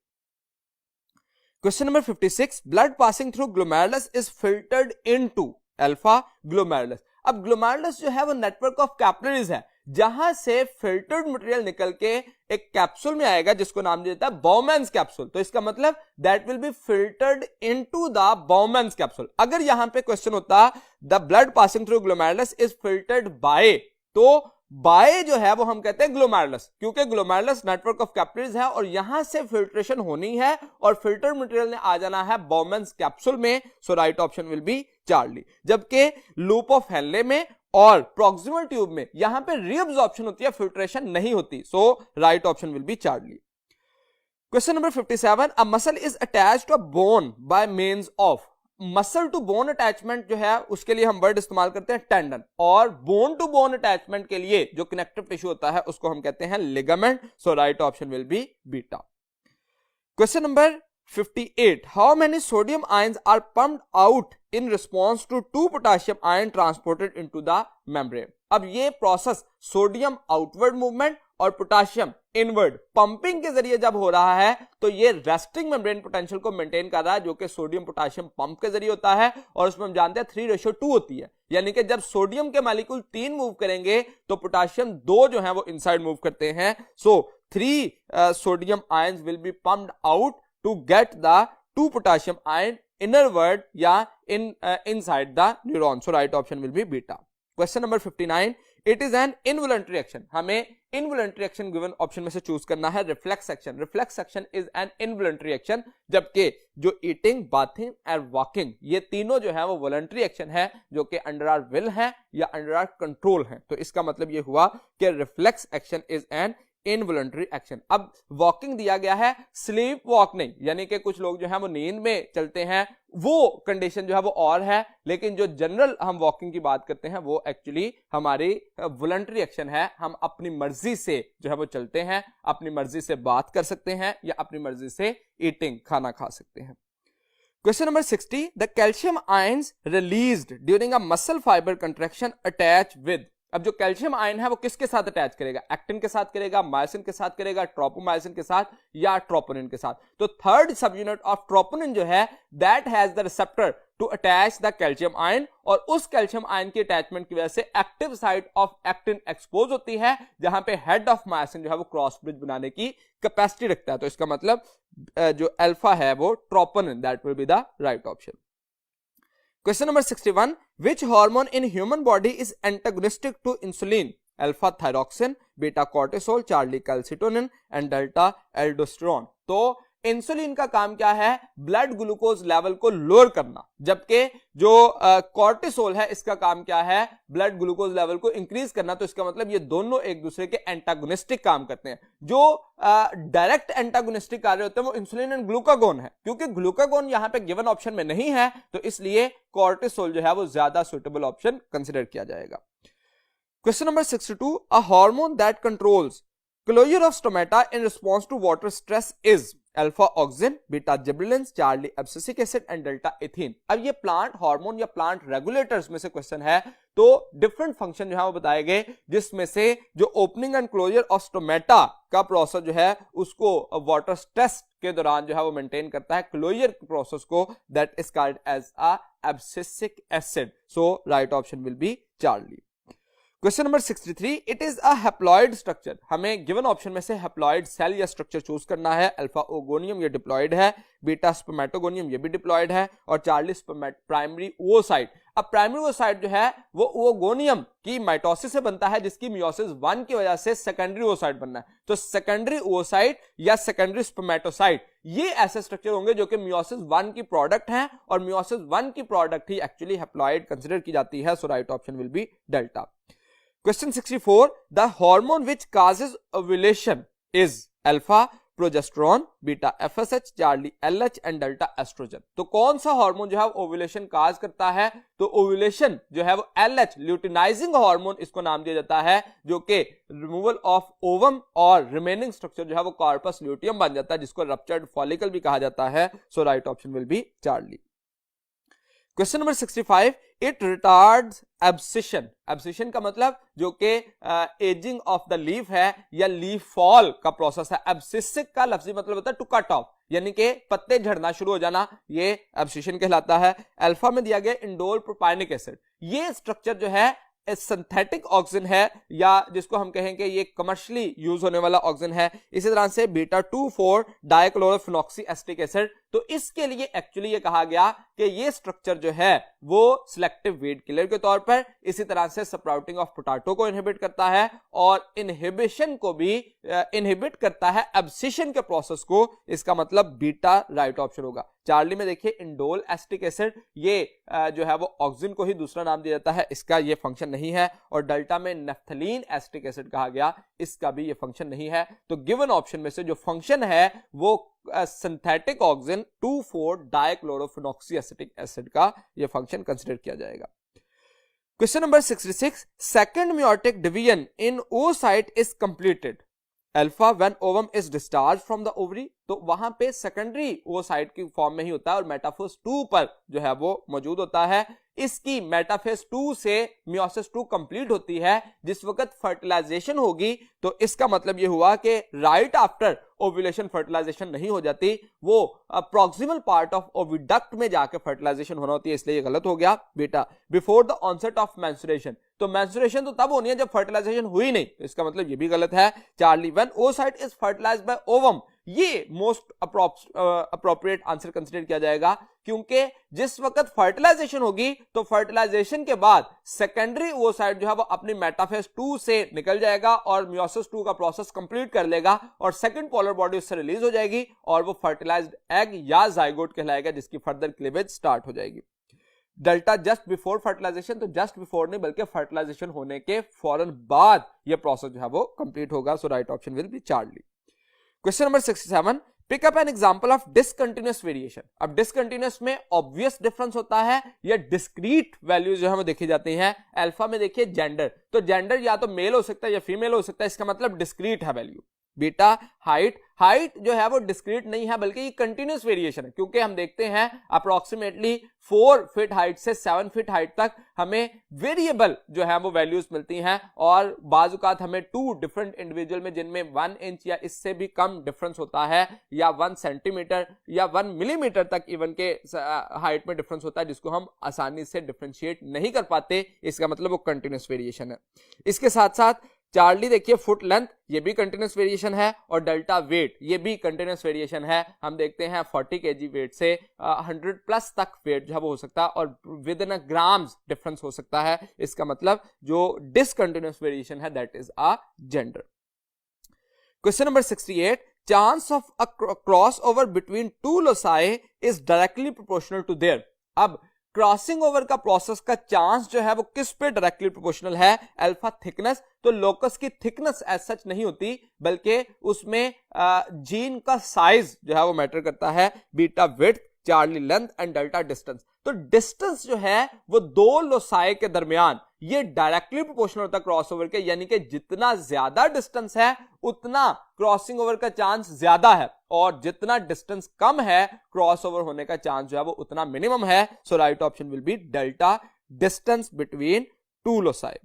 Question number 56, blood passing through glomerulus is filtered into alpha glomerulus. अब ग्लोमेरुलस जो है वो नेटवर्क ऑफ कैपिलरीज है, जहां से फिल्टर्ड मटेरियल निकल के एक कैप्सूल में आएगा जिसको नाम दिया जाता है बाउमैन्स कैप्सूल। तो इसका मतलब that will be filtered into the Bowman's capsule. अगर यहां पे क्वेश्चन होता the blood passing through glomerulus is filtered by, तो बाय जो है वो हम कहते हैं ग्लोमेरुलस, क्योंकि ग्लोमेरुलस नेटवर्क ऑफ कैपिलरीज है और यहां से फिल्ट्रेशन होनी है और फिल्टर मटेरियल ने आ जाना है बाउमैन्स कैप्सूल में। So right option will be charlie. जबकि लूप ऑफ हेनले में और प्रॉक्सिमल ट्यूब में यहां पे रीअब्जॉर्प्शन होती है, फिल्ट्रेशन नहीं होती। So right option will be Charlie. Question number 57, a muscle is attached to a bone by means of. Muscle to bone attachment जो है उसके लिए हम वर्ड इस्तेमाल करते हैं टेंडन, और बोन टू बोन अटैचमेंट के लिए जो कनेक्टिव टिश्यू होता है उसको हम कहते हैं ligament. So right option will be beta. Question number 58, how many sodium ions are pumped out in response to 2 potassium ion transported into the membrane. अब ये प्रोसेस सोडियम आउटवर्ड मूवमेंट और पोटेशियम इनवर्ड पंपिंग के जरिए जब हो रहा है, तो ये रेस्टिंग मेम्ब्रेन पोटेंशियल को मेंटेन कर रहा है, जो कि सोडियम पोटेशियम पंप के जरिए होता है, और उसमें हम जानते हैं 3:2 होती है। यानी कि जब सोडियम के मॉलिक्यूल 3 मूव करेंगे तो पोटेशियम 2 जो है वो इनसाइड मूव करते हैं। So 3 sodium ions will be pumped out to get the 2 potassium ion inward या inside the neuron. So right option will be beta. Question number 59, it is an involuntary action. हमें इनवॉलंटरी एक्शन गिवन ऑप्शन में से चूज करना है reflex action. Reflex action is an involuntary action, जबकि जो ईटिंग, बाथिंग एंड वॉकिंग ये तीनों जो है वो वॉलंटरी एक्शन है, जो कि अंडर आवर विल है या अंडर आवर कंट्रोल है। तो इसका मतलब ये हुआ कि reflex action is an involuntary action. अब वॉकिंग दिया गया है, स्लीप वॉक नहीं, यानी कि कुछ लोग जो है वो नींद में चलते हैं, वो कंडीशन जो है वो और है, लेकिन जो जनरल हम वॉकिंग की बात करते हैं वो एक्चुअली हमारी वॉलंटरी एक्शन है। हम अपनी मर्जी से जो है वो चलते हैं, अपनी मर्जी से बात कर सकते हैं या अपनी मर्जी से ईटिंग खाना खा सकते हैं। Question number 60, the calcium ions released during a muscle fibre contraction attach with. अब जो कैल्शियम आयन है वो किसके साथ अटैच करेगा? एक्टिन के साथ करेगा, मायोसिन के साथ करेगा, ट्रोपोमायोसिन के साथ या ट्रोपोनिन के साथ। तो थर्ड सब यूनिट ऑफ ट्रोपोनिन जो है that has the receptor to attach the calcium ion, और उस कैल्शियम आयन की अटैचमेंट की वजह से active site of actin expose होती है, जहां पे हेड ऑफ मायोसिन जो है वो क्रॉस ब्रिज बनाने की कैपेसिटी रखता है। तो इसका मतलब जो अल्फा है वो troponin, that will be the right option. Question number 61, which hormone in human body is antagonistic to insulin? Alpha thyroxine, beta cortisol, Charlie calcitonin and delta aldosterone। तो इंसुलिन का काम क्या है? ब्लड ग्लूकोज लेवल को लोअर करना, जबकि जो कॉर्टिसोल है इसका काम क्या है? ब्लड ग्लूकोज लेवल को इंक्रीज करना। तो इसका मतलब ये दोनों एक दूसरे के एंटागोनिस्टिक काम करते हैं। जो डायरेक्ट एंटागोनिस्टिक कार्य होते हैं वो इंसुलिन एंड ग्लूकागोन है, क्योंकि ग्लूकागोन यहां पे गिवन ऑप्शन में नहीं है, तो इसलिए कॉर्टिसोल जो है वो ज्यादा सुटेबल ऑप्शन कंसिडर किया जाएगा। Question number 62, a hormone that controls closure of stomata in response to water stress is alpha auxin, beta gibberellins, Charlie abscisic acid and delta ethene. अब ये प्लांट हार्मोन या प्लांट रेगुलेटर्स में से क्वेश्चन है, तो डिफरेंट फंक्शन जो है वो बताए गए, जिसमें से जो opening and closure of stomata का प्रोसेस जो है उसको वाटर स्ट्रेस के दौरान जो है वो मेंटेन करता है, क्लोजर प्रोसेस को, that is called as a abscisic acid. So right option will be Charlie. Question number 63, it is a haploid structure. हमें गिवन ऑप्शन में से हैप्लॉइड सेल या स्ट्रक्चर चूज करना है। अल्फा ओगोनियम ये डिप्लॉइड है, बीटा स्पर्मेटोगोनियम ये भी डिप्लॉइड है, और चार्ली प्राइमरी ओसाइट। अब प्राइमरी ओसाइट जो है वो ओगोनियम की माइटोसिस से बनता है, जिसकी मियोसिस 1 की वजह से सेकेंडरी ओसाइट बनना है। तो सेकेंडरी ओसाइट या सेकेंडरी स्पर्मेटोसाइट ये ऐसे स्ट्रक्चर होंगे जो कि मियोसिस 1 की प्रोडक्ट हैं, और मियोसिस 1 की प्रोडक्ट ही एक्चुअली हैप्लॉइड कंसिडर की जाती है। So right option will be delta. Question 64, the hormone which causes ovulation is alpha progesterone, beta FSH, charlie LH and delta oestrogen. तो कौन सा हार्मोन जो है ओव्यूलेशन काज करता है? तो ओव्यूलेशन जो है वो एलएच ल्यूटिनाइजिंग हार्मोन इसको नाम दिया जाता है, जो कि रिमूवल ऑफ ओवम और रिमेनिंग स्ट्रक्चर जो है वो कार्पस ल्यूटियम बन जाता है, जिसको रप्चर्ड फॉलिकल भी कहा जाता है। So right option will be Charlie. Question number 65, it retards abscission. Abscission का मतलब जो कि एजिंग ऑफ द लीफ है या लीफ फॉल का प्रोसेस है। एब्सिसिक का लफ्जी मतलब होता है टू कट ऑफ, यानी कि पत्ते झड़ना शुरू हो जाना, ये एब्सिशन कहलाता है। अल्फा में दिया गया इंडोल प्रोपाइनिक एसिड, ये स्ट्रक्चर जो है सिंथेटिक ऑक्सीजन है या जिसको हम कहेंगे ये कमर्शियली यूज होने वाला ऑक्सीजन है। इसी तरह से बीटा 2,4 डाइक्लोरोफिनॉक्सी एसिटिक एसिड, तो इसके लिए एक्चुअली ये कहा गया कि ये स्ट्रक्चर जो है वो सिलेक्टिव वीड किलर के तौर पर, इसी तरह से स्प्राउटिंग ऑफ पोटैटो को इनहिबिट करता है और इनहिबिशन को भी इनहिबिट करता है एब्सिशन के प्रोसेस को। इसका मतलब बीटा राइट ऑप्शन होगा। चार्ली में देखिए इंडोल एसिटिक एसिड, ये जो है वो ऑक्सीजन को ही दूसरा नाम दिया जाता है, इसका ये फंक्शन नहीं है। और डेल्टा में नेफ्थलीन एसिटिक एसिड कहा गया, इसका भी ये फंक्शन नहीं है। तो गिवन ऑप्शन में से जो फंक्शन है वो synthetic oxygen 2,4 dichlorophenoxy acetic acid का ये फंक्शन कंसीडर किया जाएगा। Question number 66, second meiotic division in oocyte is completed alpha when ovum is discharge from the ovary. तो वहां पे सेकेंडरी oocyte की फॉर्म में ही होता है और मेटाफेज 2 पर जो है वो मौजूद होता है। इसकी मेटाफेज 2 से मियोसिस 2 कंप्लीट होती है। जिस वक्त फर्टिलाइजेशन होगी तो इसका मतलब ये हुआ कि राइट आफ्टर ओव्यूलेशन फर्टिलाइजेशन नहीं हो जाती, वो प्रॉक्सिमल पार्ट ऑफ ओविडक्ट में जाकर फर्टिलाइजेशन होना होती है, इसलिए ये गलत हो गया। Beta before the onset of menstruation, तो मेंस्ट्रुएशन तो तब होनी है जब फर्टिलाइजेशन हुई नहीं, तो इसका मतलब ये भी गलत है। Charlie when oocyte is fertilized by ovum, ये मोस्ट अप्रोप्रिएट आंसर कंसीडर किया जाएगा, क्योंकि जिस वक्त फर्टिलाइजेशन होगी तो फर्टिलाइजेशन के बाद सेकेंडरी oocyte जो है वो अपनी मेटाफेज 2 से निकल जाएगा और मियोसिस 2 का प्रोसेस कंप्लीट कर लेगा और सेकंड पोलर बॉडी उससे रिलीज हो जाएगी और वो फर्टिलाइज्ड एग या जाइगोट कहलाएगा, जिसकी फर्दर क्लीवेज स्टार्ट हो जाएगी। डेल्टा जस्ट बिफोर फर्टिलाइजेशन, तो जस्ट बिफोर नहीं बल्कि फर्टिलाइजेशन होने के फौरन बाद ये प्रोसेस जो है वो कंप्लीट होगा। So right option will be Charlie. Question number 67, pick up an example of discontinuous variation. अब डिसकंटिन्यूअस में ऑब्वियस डिफरेंस होता है या डिस्क्रीट वैल्यूज जो है वो देखी जाती हैं। अल्फा में देखिए जेंडर, तो जेंडर या तो मेल हो सकता है या फीमेल हो सकता है, इसका मतलब डिस्क्रीट है वैल्यू। बीटा हाइट, हाइट जो है वो डिस्क्रीट नहीं है बल्कि ये कंटिन्यूअस वेरिएशन है, क्योंकि हम देखते हैं अप्रोक्सीमेटली 4 फीट हाइट से 7 फीट हाइट तक हमें वेरिएबल जो है वो वैल्यूज मिलती हैं और बाजुकात हमें 2 डिफरेंट इंडिविजुअल में जिनमें 1 इंच या इससे भी कम डिफरेंस होता है या 1 सेंटीमीटर या 1 मिलीमीटर तक इवन के हाइट में डिफरेंस होता है, जिसको हम आसानी से डिफरेंशिएट नहीं कर पाते। इसका मतलब वो कंटिन्यूअस वेरिएशन है। इसके साथ साथ चार्ली देखिए फुट लेंथ, ये भी कंटिन्यूअस वेरिएशन है और डेल्टा वेट, ये भी कंटिन्यूअस वेरिएशन है। हम देखते हैं 40 kg वेट से 100 प्लस तक वेट जो है वो हो सकता है और विद इन ग्राम्स डिफरेंस हो सकता है। इसका मतलब जो डिसकंटिन्यूअस वेरिएशन है that is a gender. Question number 68, chance of a cross over between 2 loci is directly proportional to their. अब क्रॉसिंग ओवर का प्रोसेस का चांस जो है वो किस पे डायरेक्टली प्रोपोर्शनल है? अल्फा थिकनेस, तो लोकस की थिकनेस एज सच नहीं होती बल्कि उसमें जीन का साइज जो है वो मैटर करता है। Beta width, Charlie length and delta distance, तो डिस्टेंस जो है वो 2 लोसाई के दरमियान ये डायरेक्टली प्रोपोर्शनल होता है क्रॉसओवर के, यानी कि जितना ज्यादा डिस्टेंस है उतना क्रॉसिंग ओवर का चांस ज्यादा है और जितना डिस्टेंस कम है क्रॉसओवर होने का चांस जो है वो उतना मिनिमम है। So right option will be delta distance between 2 loci.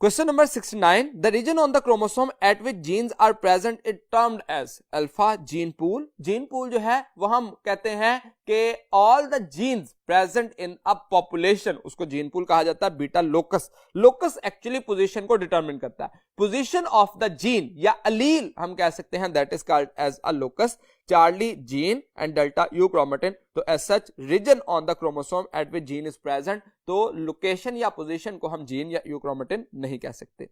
Question number 69, the region on the chromosome at which genes are present is termed as alpha gene pool. Gene pool जो है वो हम कहते हैं कि all the genes present in a population, उसको gene pool कहा जाता है। Beta locus, locus actually position को डिटरमिन करता है। पोजीशन ऑफ द जीन या अलील हम कह सकते हैं, that is called as a locus. Charlie gene and delta euchromatin, तो as such region on the chromosome at which gene is present, तो लोकेशन या पोजीशन को हम जीन या यू क्रोमेटिन नहीं कह सकते।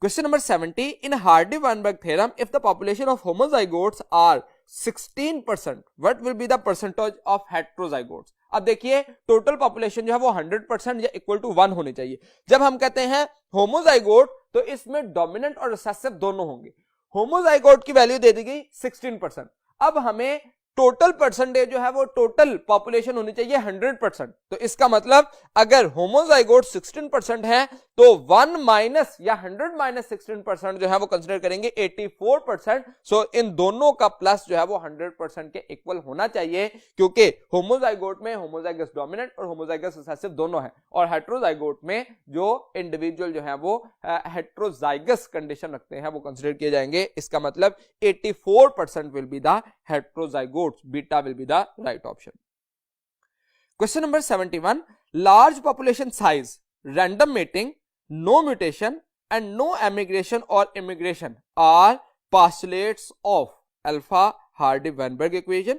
Question number 70, in Hardy Weinberg theorem if the population of homozygotes are 16%, what will be the percentage of heterozygotes. अब देखिए टोटल पॉपुलेशन जो है वो 100% या इक्वल टू 1 होनी चाहिए। जब हम कहते हैं होमोजाइगोट तो इसमें डोमिनेंट और रिसेसिव दोनों होंगे। होमोजाइगोट की वैल्यू दे दी गई 16%। अब हमें टोटल परसेंटेज जो है वो टोटल पॉपुलेशन होनी चाहिए 100%। तो इसका मतलब अगर होमोजाइगोट 16% है तो 1 माइनस या 100 माइनस 16% जो है वो कंसीडर करेंगे 84%। सो इन दोनों का प्लस जो है वो 100% के इक्वल होना चाहिए, क्योंकि होमोजाइगोट में होमोजाइगस डोमिनेंट और होमोजाइगस रिसेसिव दोनों है, और हेट्रोजाइगोट में जो इंडिविजुअल जो है वो हेट्रोजाइगस कंडीशन रखते हैं वो कंसीडर किए जाएंगे। इसका मतलब 84% will be the heterozygote, beta will be the right option. Question number 71. Large population size, random mating, no mutation and no emigration or immigration are postulates of alpha Hardy-Weinberg equation,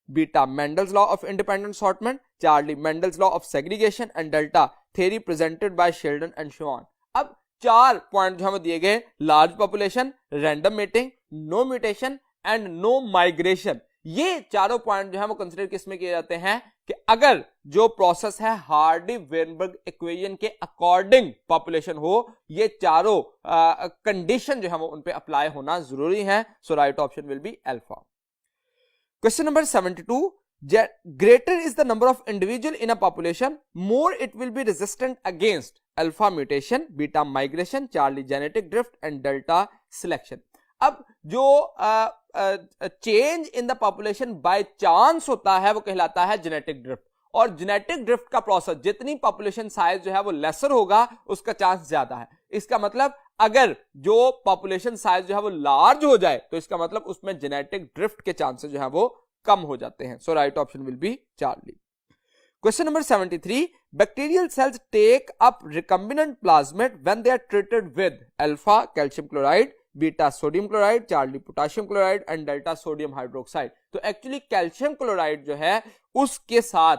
beta Mendel's law of independent assortment, Charlie Mendel's law of segregation and delta theory presented by Sheldon and so on. अब 4 पॉइंट जो हमें दिए गए, large population, random mating, no mutation and no migration, ये चारों पॉइंट जो है वो कंसीडर किसमें किए जाते हैं कि अगर जो प्रोसेस है हार्डी-वेनबर्ग इक्वेशन के अकॉर्डिंग पॉपुलेशन हो, ये चारों कंडीशन जो है वो उन पे अप्लाई होना जरूरी है। So right option will be alpha. Question number 72. Greater is the number of individual in a population, more it will be resistant against alpha mutation, beta migration, Charlie genetic drift and delta selection. अब जो change in the population by chance होता है वो कहलाता है जेनेटिक ड्रिफ्ट, और जेनेटिक ड्रिफ्ट का प्रोसेस जितनी पॉपुलेशन साइज जो है वो लेसर होगा उसका चांस ज्यादा है। इसका मतलब अगर जो पॉपुलेशन साइज जो है वो लार्ज हो जाए तो इसका मतलब उसमें जेनेटिक ड्रिफ्ट के चांसेस जो है वो कम हो जाते हैं। So right option will be Charlie. Question number 73. Bacterial cells take up recombinant plasmid when they are treated with alpha calcium chloride, beta sodium chloride, Charlie potassium chloride and delta sodium hydroxide. तो एक्चुअली कैल्शियम क्लोराइड जो है उसके साथ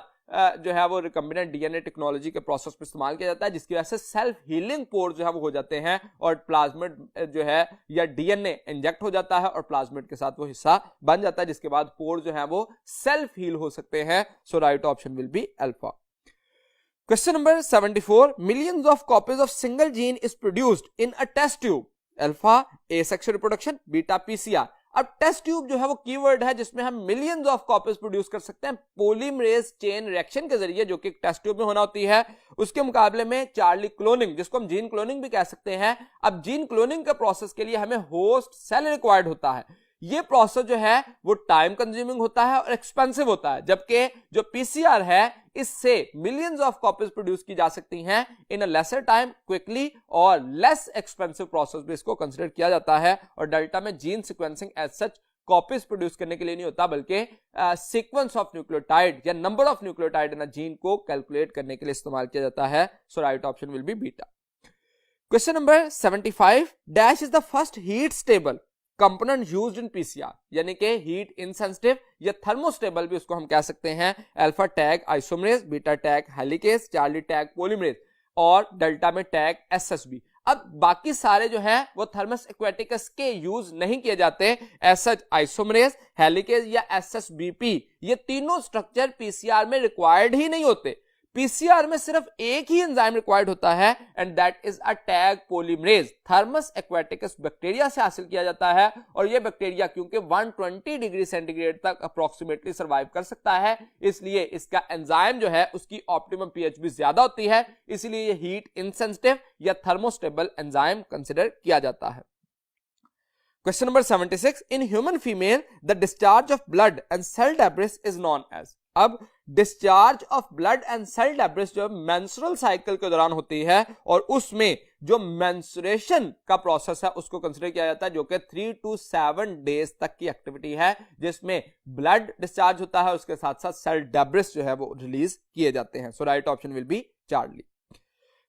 जो है वो रिकम्बिनेंट डीएनए टेक्नोलॉजी के प्रोसेस में इस्तेमाल किया जाता है, जिसकी वजह से सेल्फ हीलिंग पोर जो है वो हो जाते हैं और प्लाज्मिड जो है या डीएनए इंजेक्ट हो जाता है और प्लाज्मिड के साथ वो हिस्सा बन जाता है, जिसके बाद पोर जो है वो सेल्फ हील हो सकते हैं। So right option will be alpha. Question number 74. Millions of copies of single gene is produced in a test tube. Alpha asexual reproduction, beta PCR. अब टेस्ट ट्यूब जो है वो कीवर्ड है जिसमें हम मिलियंस ऑफ कॉपीज प्रोड्यूस कर सकते हैं पॉलीमरेज चेन रिएक्शन के जरिए, जो कि टेस्ट ट्यूब में होना होती है। उसके मुकाबले में चार्ली क्लोनिंग, जिसको हम जीन क्लोनिंग भी कह सकते हैं, अब जीन क्लोनिंग के प्रोसेस के लिए हमें होस्ट सेल रिक्वायर्ड होता है। ये प्रोसेस जो है वो टाइम कंज्यूमिंग होता है और एक्सपेंसिव होता है, जबकि जो पीसीआर है इससे मिलियंस ऑफ कॉपीज प्रोड्यूस की जा सकती हैं in a lesser time, quickly और लेस एक्सपेंसिव प्रोसेस भी इसको कंसीडर किया जाता है। और डेल्टा में gene sequencing as such copies produce करने के लिए नहीं होता, बल्कि सीक्वेंस ऑफ न्यूक्लियोटाइड या number of nucleotide in a gene को कैलकुलेट करने के लिए इस्तेमाल किया जाता है। So right option will be beta. Question number 75. Dash is the first heat stable component used in PCR, यानी कि हीट इनसेंसिटिव या थर्मोस्टेबल भी उसको हम कह सकते हैं। Alpha tag isomerase, beta tag helicase, Charlie tag polymerase और डेल्टा में टैग एसएसबी। अब बाकी सारे जो हैं वो थर्मस एक्वेटिकस के यूज नहीं किए जाते। एसएच आइसोमरेज, हेलिकेज या एसएसबीपी, ये तीनों स्ट्रक्चर पीसीआर में रिक्वायर्ड ही नहीं होते। पीसीआर में सिर्फ एक ही एंजाइम रिक्वायर्ड होता है and that is a tag polymerase. Thermus aquaticus bacteria से हासिल किया जाता है, और ये बैक्टीरिया क्योंकि 120 डिग्री सेंटीग्रेड तक अप्रोक्सीमेटली सर्वाइव कर सकता है, इसलिए इसका एंजाइम जो है उसकी ऑप्टिमम पीएच भी ज्यादा होती है, इसलिए ये हीट इनसेंसिटिव या थर्मोस्टेबल एंजाइम कंसिडर किया जाता है। Question number 76. In human female the discharge of blood and cell debris is known as. अब discharge of blood and cell debris जो मेंस्ट्रुअल साइकिल के दौरान होती है, और उसमें जो मेंस्ट्रुएशन का प्रोसेस है उसको कंसीडर किया जाता है, जो कि 3 to 7 डेज तक की एक्टिविटी है, जिसमें ब्लड डिस्चार्ज होता है, उसके साथ साथ सेल डेब्रिस जो है वो रिलीज किए जाते हैं। So right option will be charlie.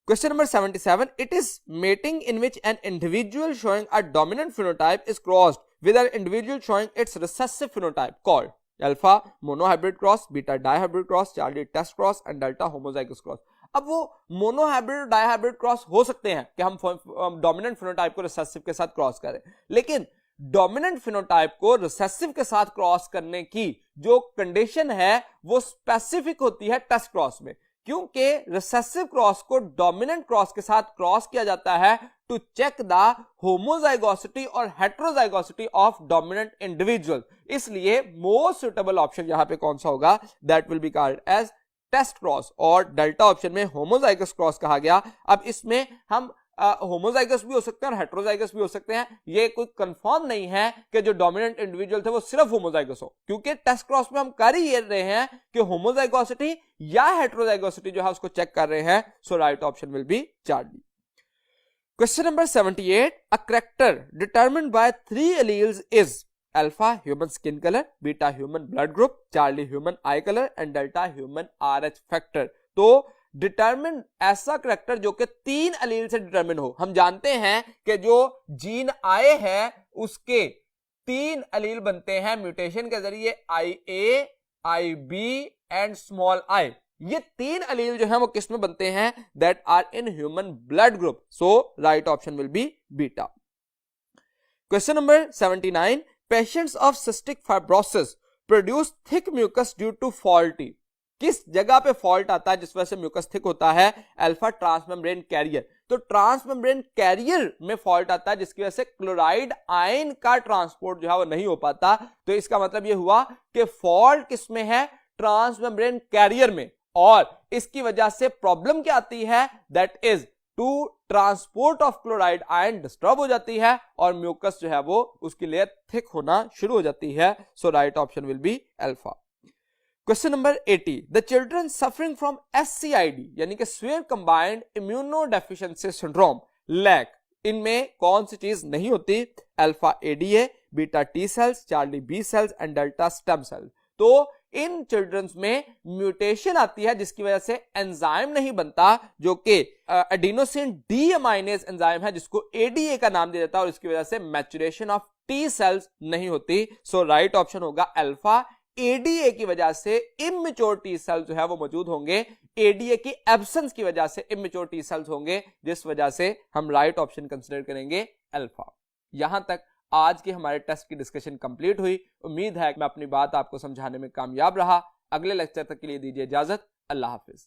Question number 77. It is mating in which an individual showing a dominant phenotype is crossed with an individual showing its recessive phenotype called alpha monohybrid cross, beta dihybrid cross, Charlie test cross and delta homozygous cross. अब वो मोनोहाइब्रिड डायहाइब्रिड क्रॉस हो सकते हैं कि हम डोमिनेंट फिनोटाइप को रिसेसिव के साथ क्रॉस करें, लेकिन डोमिनेंट फिनोटाइप को रिसेसिव के साथ क्रॉस करने की जो कंडीशन है वो स्पेसिफिक होती है टेस्ट क्रॉस में, क्योंकि रिसेसिव क्रॉस को डोमिनेंट क्रॉस के साथ क्रॉस किया जाता है to check the homozygosity or heterozygosity of dominant individual. इसलिए most suitable option यहाँ पे कौन सा होगा? That will be called as test cross, और डेल्टा ऑप्शन में होमोजाइगस क्रॉस कहा गया. अब इसमें हम होमोजाइगस भी हो सकते हैं और हेट्रोजाइगस भी हो सकते हैं. ये कोई कंफर्म नहीं है कि जो डोमिनेंट इंडिविजुअल थे वो सिर्फ होमोजाइगस हो, क्योंकि टेस्ट क्रॉस में हम कर ही रहे हैं कि होमोजाइगोसिटी या हेट्रोजाइगोसिटी जो है उसको चेक कर रहे हैं. So right option will be Charlie. Question number 78. A character determined by 3 alleles is alpha human skin colour, beta human blood group, charlie human eye colour and delta human RH factor. तो डिटरमिन ऐसा करैक्टर जो कि 3 एलील से डिटरमिन हो. हम जानते हैं कि जो जीन आए हैं उसके 3 एलील बनते हैं म्यूटेशन के जरिए, IA, IB and small i. ये 3 एलील जो है वो किस में बनते हैं? That are in human blood group. So right option will be beta. Question number 79. Patients of cystic fibrosis produce thick mucus due to faulty. किस जगह पे फॉल्ट आता है जिस वजह से म्यूकस थिक होता है? Alpha transmembrane carrier. तो ट्रांसमेम्ब्रेन कैरियर में फॉल्ट आता है जिसकी वजह से क्लोराइड आयन का ट्रांसपोर्ट जो है वो नहीं हो पाता. तो इसका मतलब ये हुआ कि फॉल्ट किसमें है? ट्रांसमेम्ब्रेन कैरियर में. और इसकी वजह से प्रॉब्लम क्या आती है? That is to transport of chloride ion disturb हो जाती है और म्यूकस जो है वो उसकी लेयर थिक होना शुरू हो जाती है. So right option will be alpha. Question number 80. The children suffering from SCID यानी कि severe combined immunodeficiency syndrome lack, इनमें कौन सी चीज नहीं होती? Alpha ADA, beta T cells, charlie B cells and delta stem cell. तो इन चिल्ड्रंस में म्यूटेशन आती है जिसकी वजह से एंजाइम नहीं बनता जो कि एडिनोसिन डीअमाइनेज एंजाइम है जिसको ADA का नाम दिया जाता है, और इसकी वजह से मैचुरेशन ऑफ T सेल्स नहीं होती. सो राइट ऑप्शन होगा अल्फा. ADA की वजह से इमेच्योर T सेल्स जो है वो मौजूद होंगे, ADA की एब्सेंस की वजह से इमेच्योर T सेल्स होंगे, जिस वजह से हम राइट ऑप्शन कंसीडर करेंगे अल्फा. यहां तक आज के हमारे टेस्ट की डिस्कशन कंप्लीट हुई. उम्मीद है कि मैं अपनी बात आपको समझाने में कामयाब रहा. अगले लेक्चर तक के लिए दीजिए इजाजत. अल्लाह हाफिज.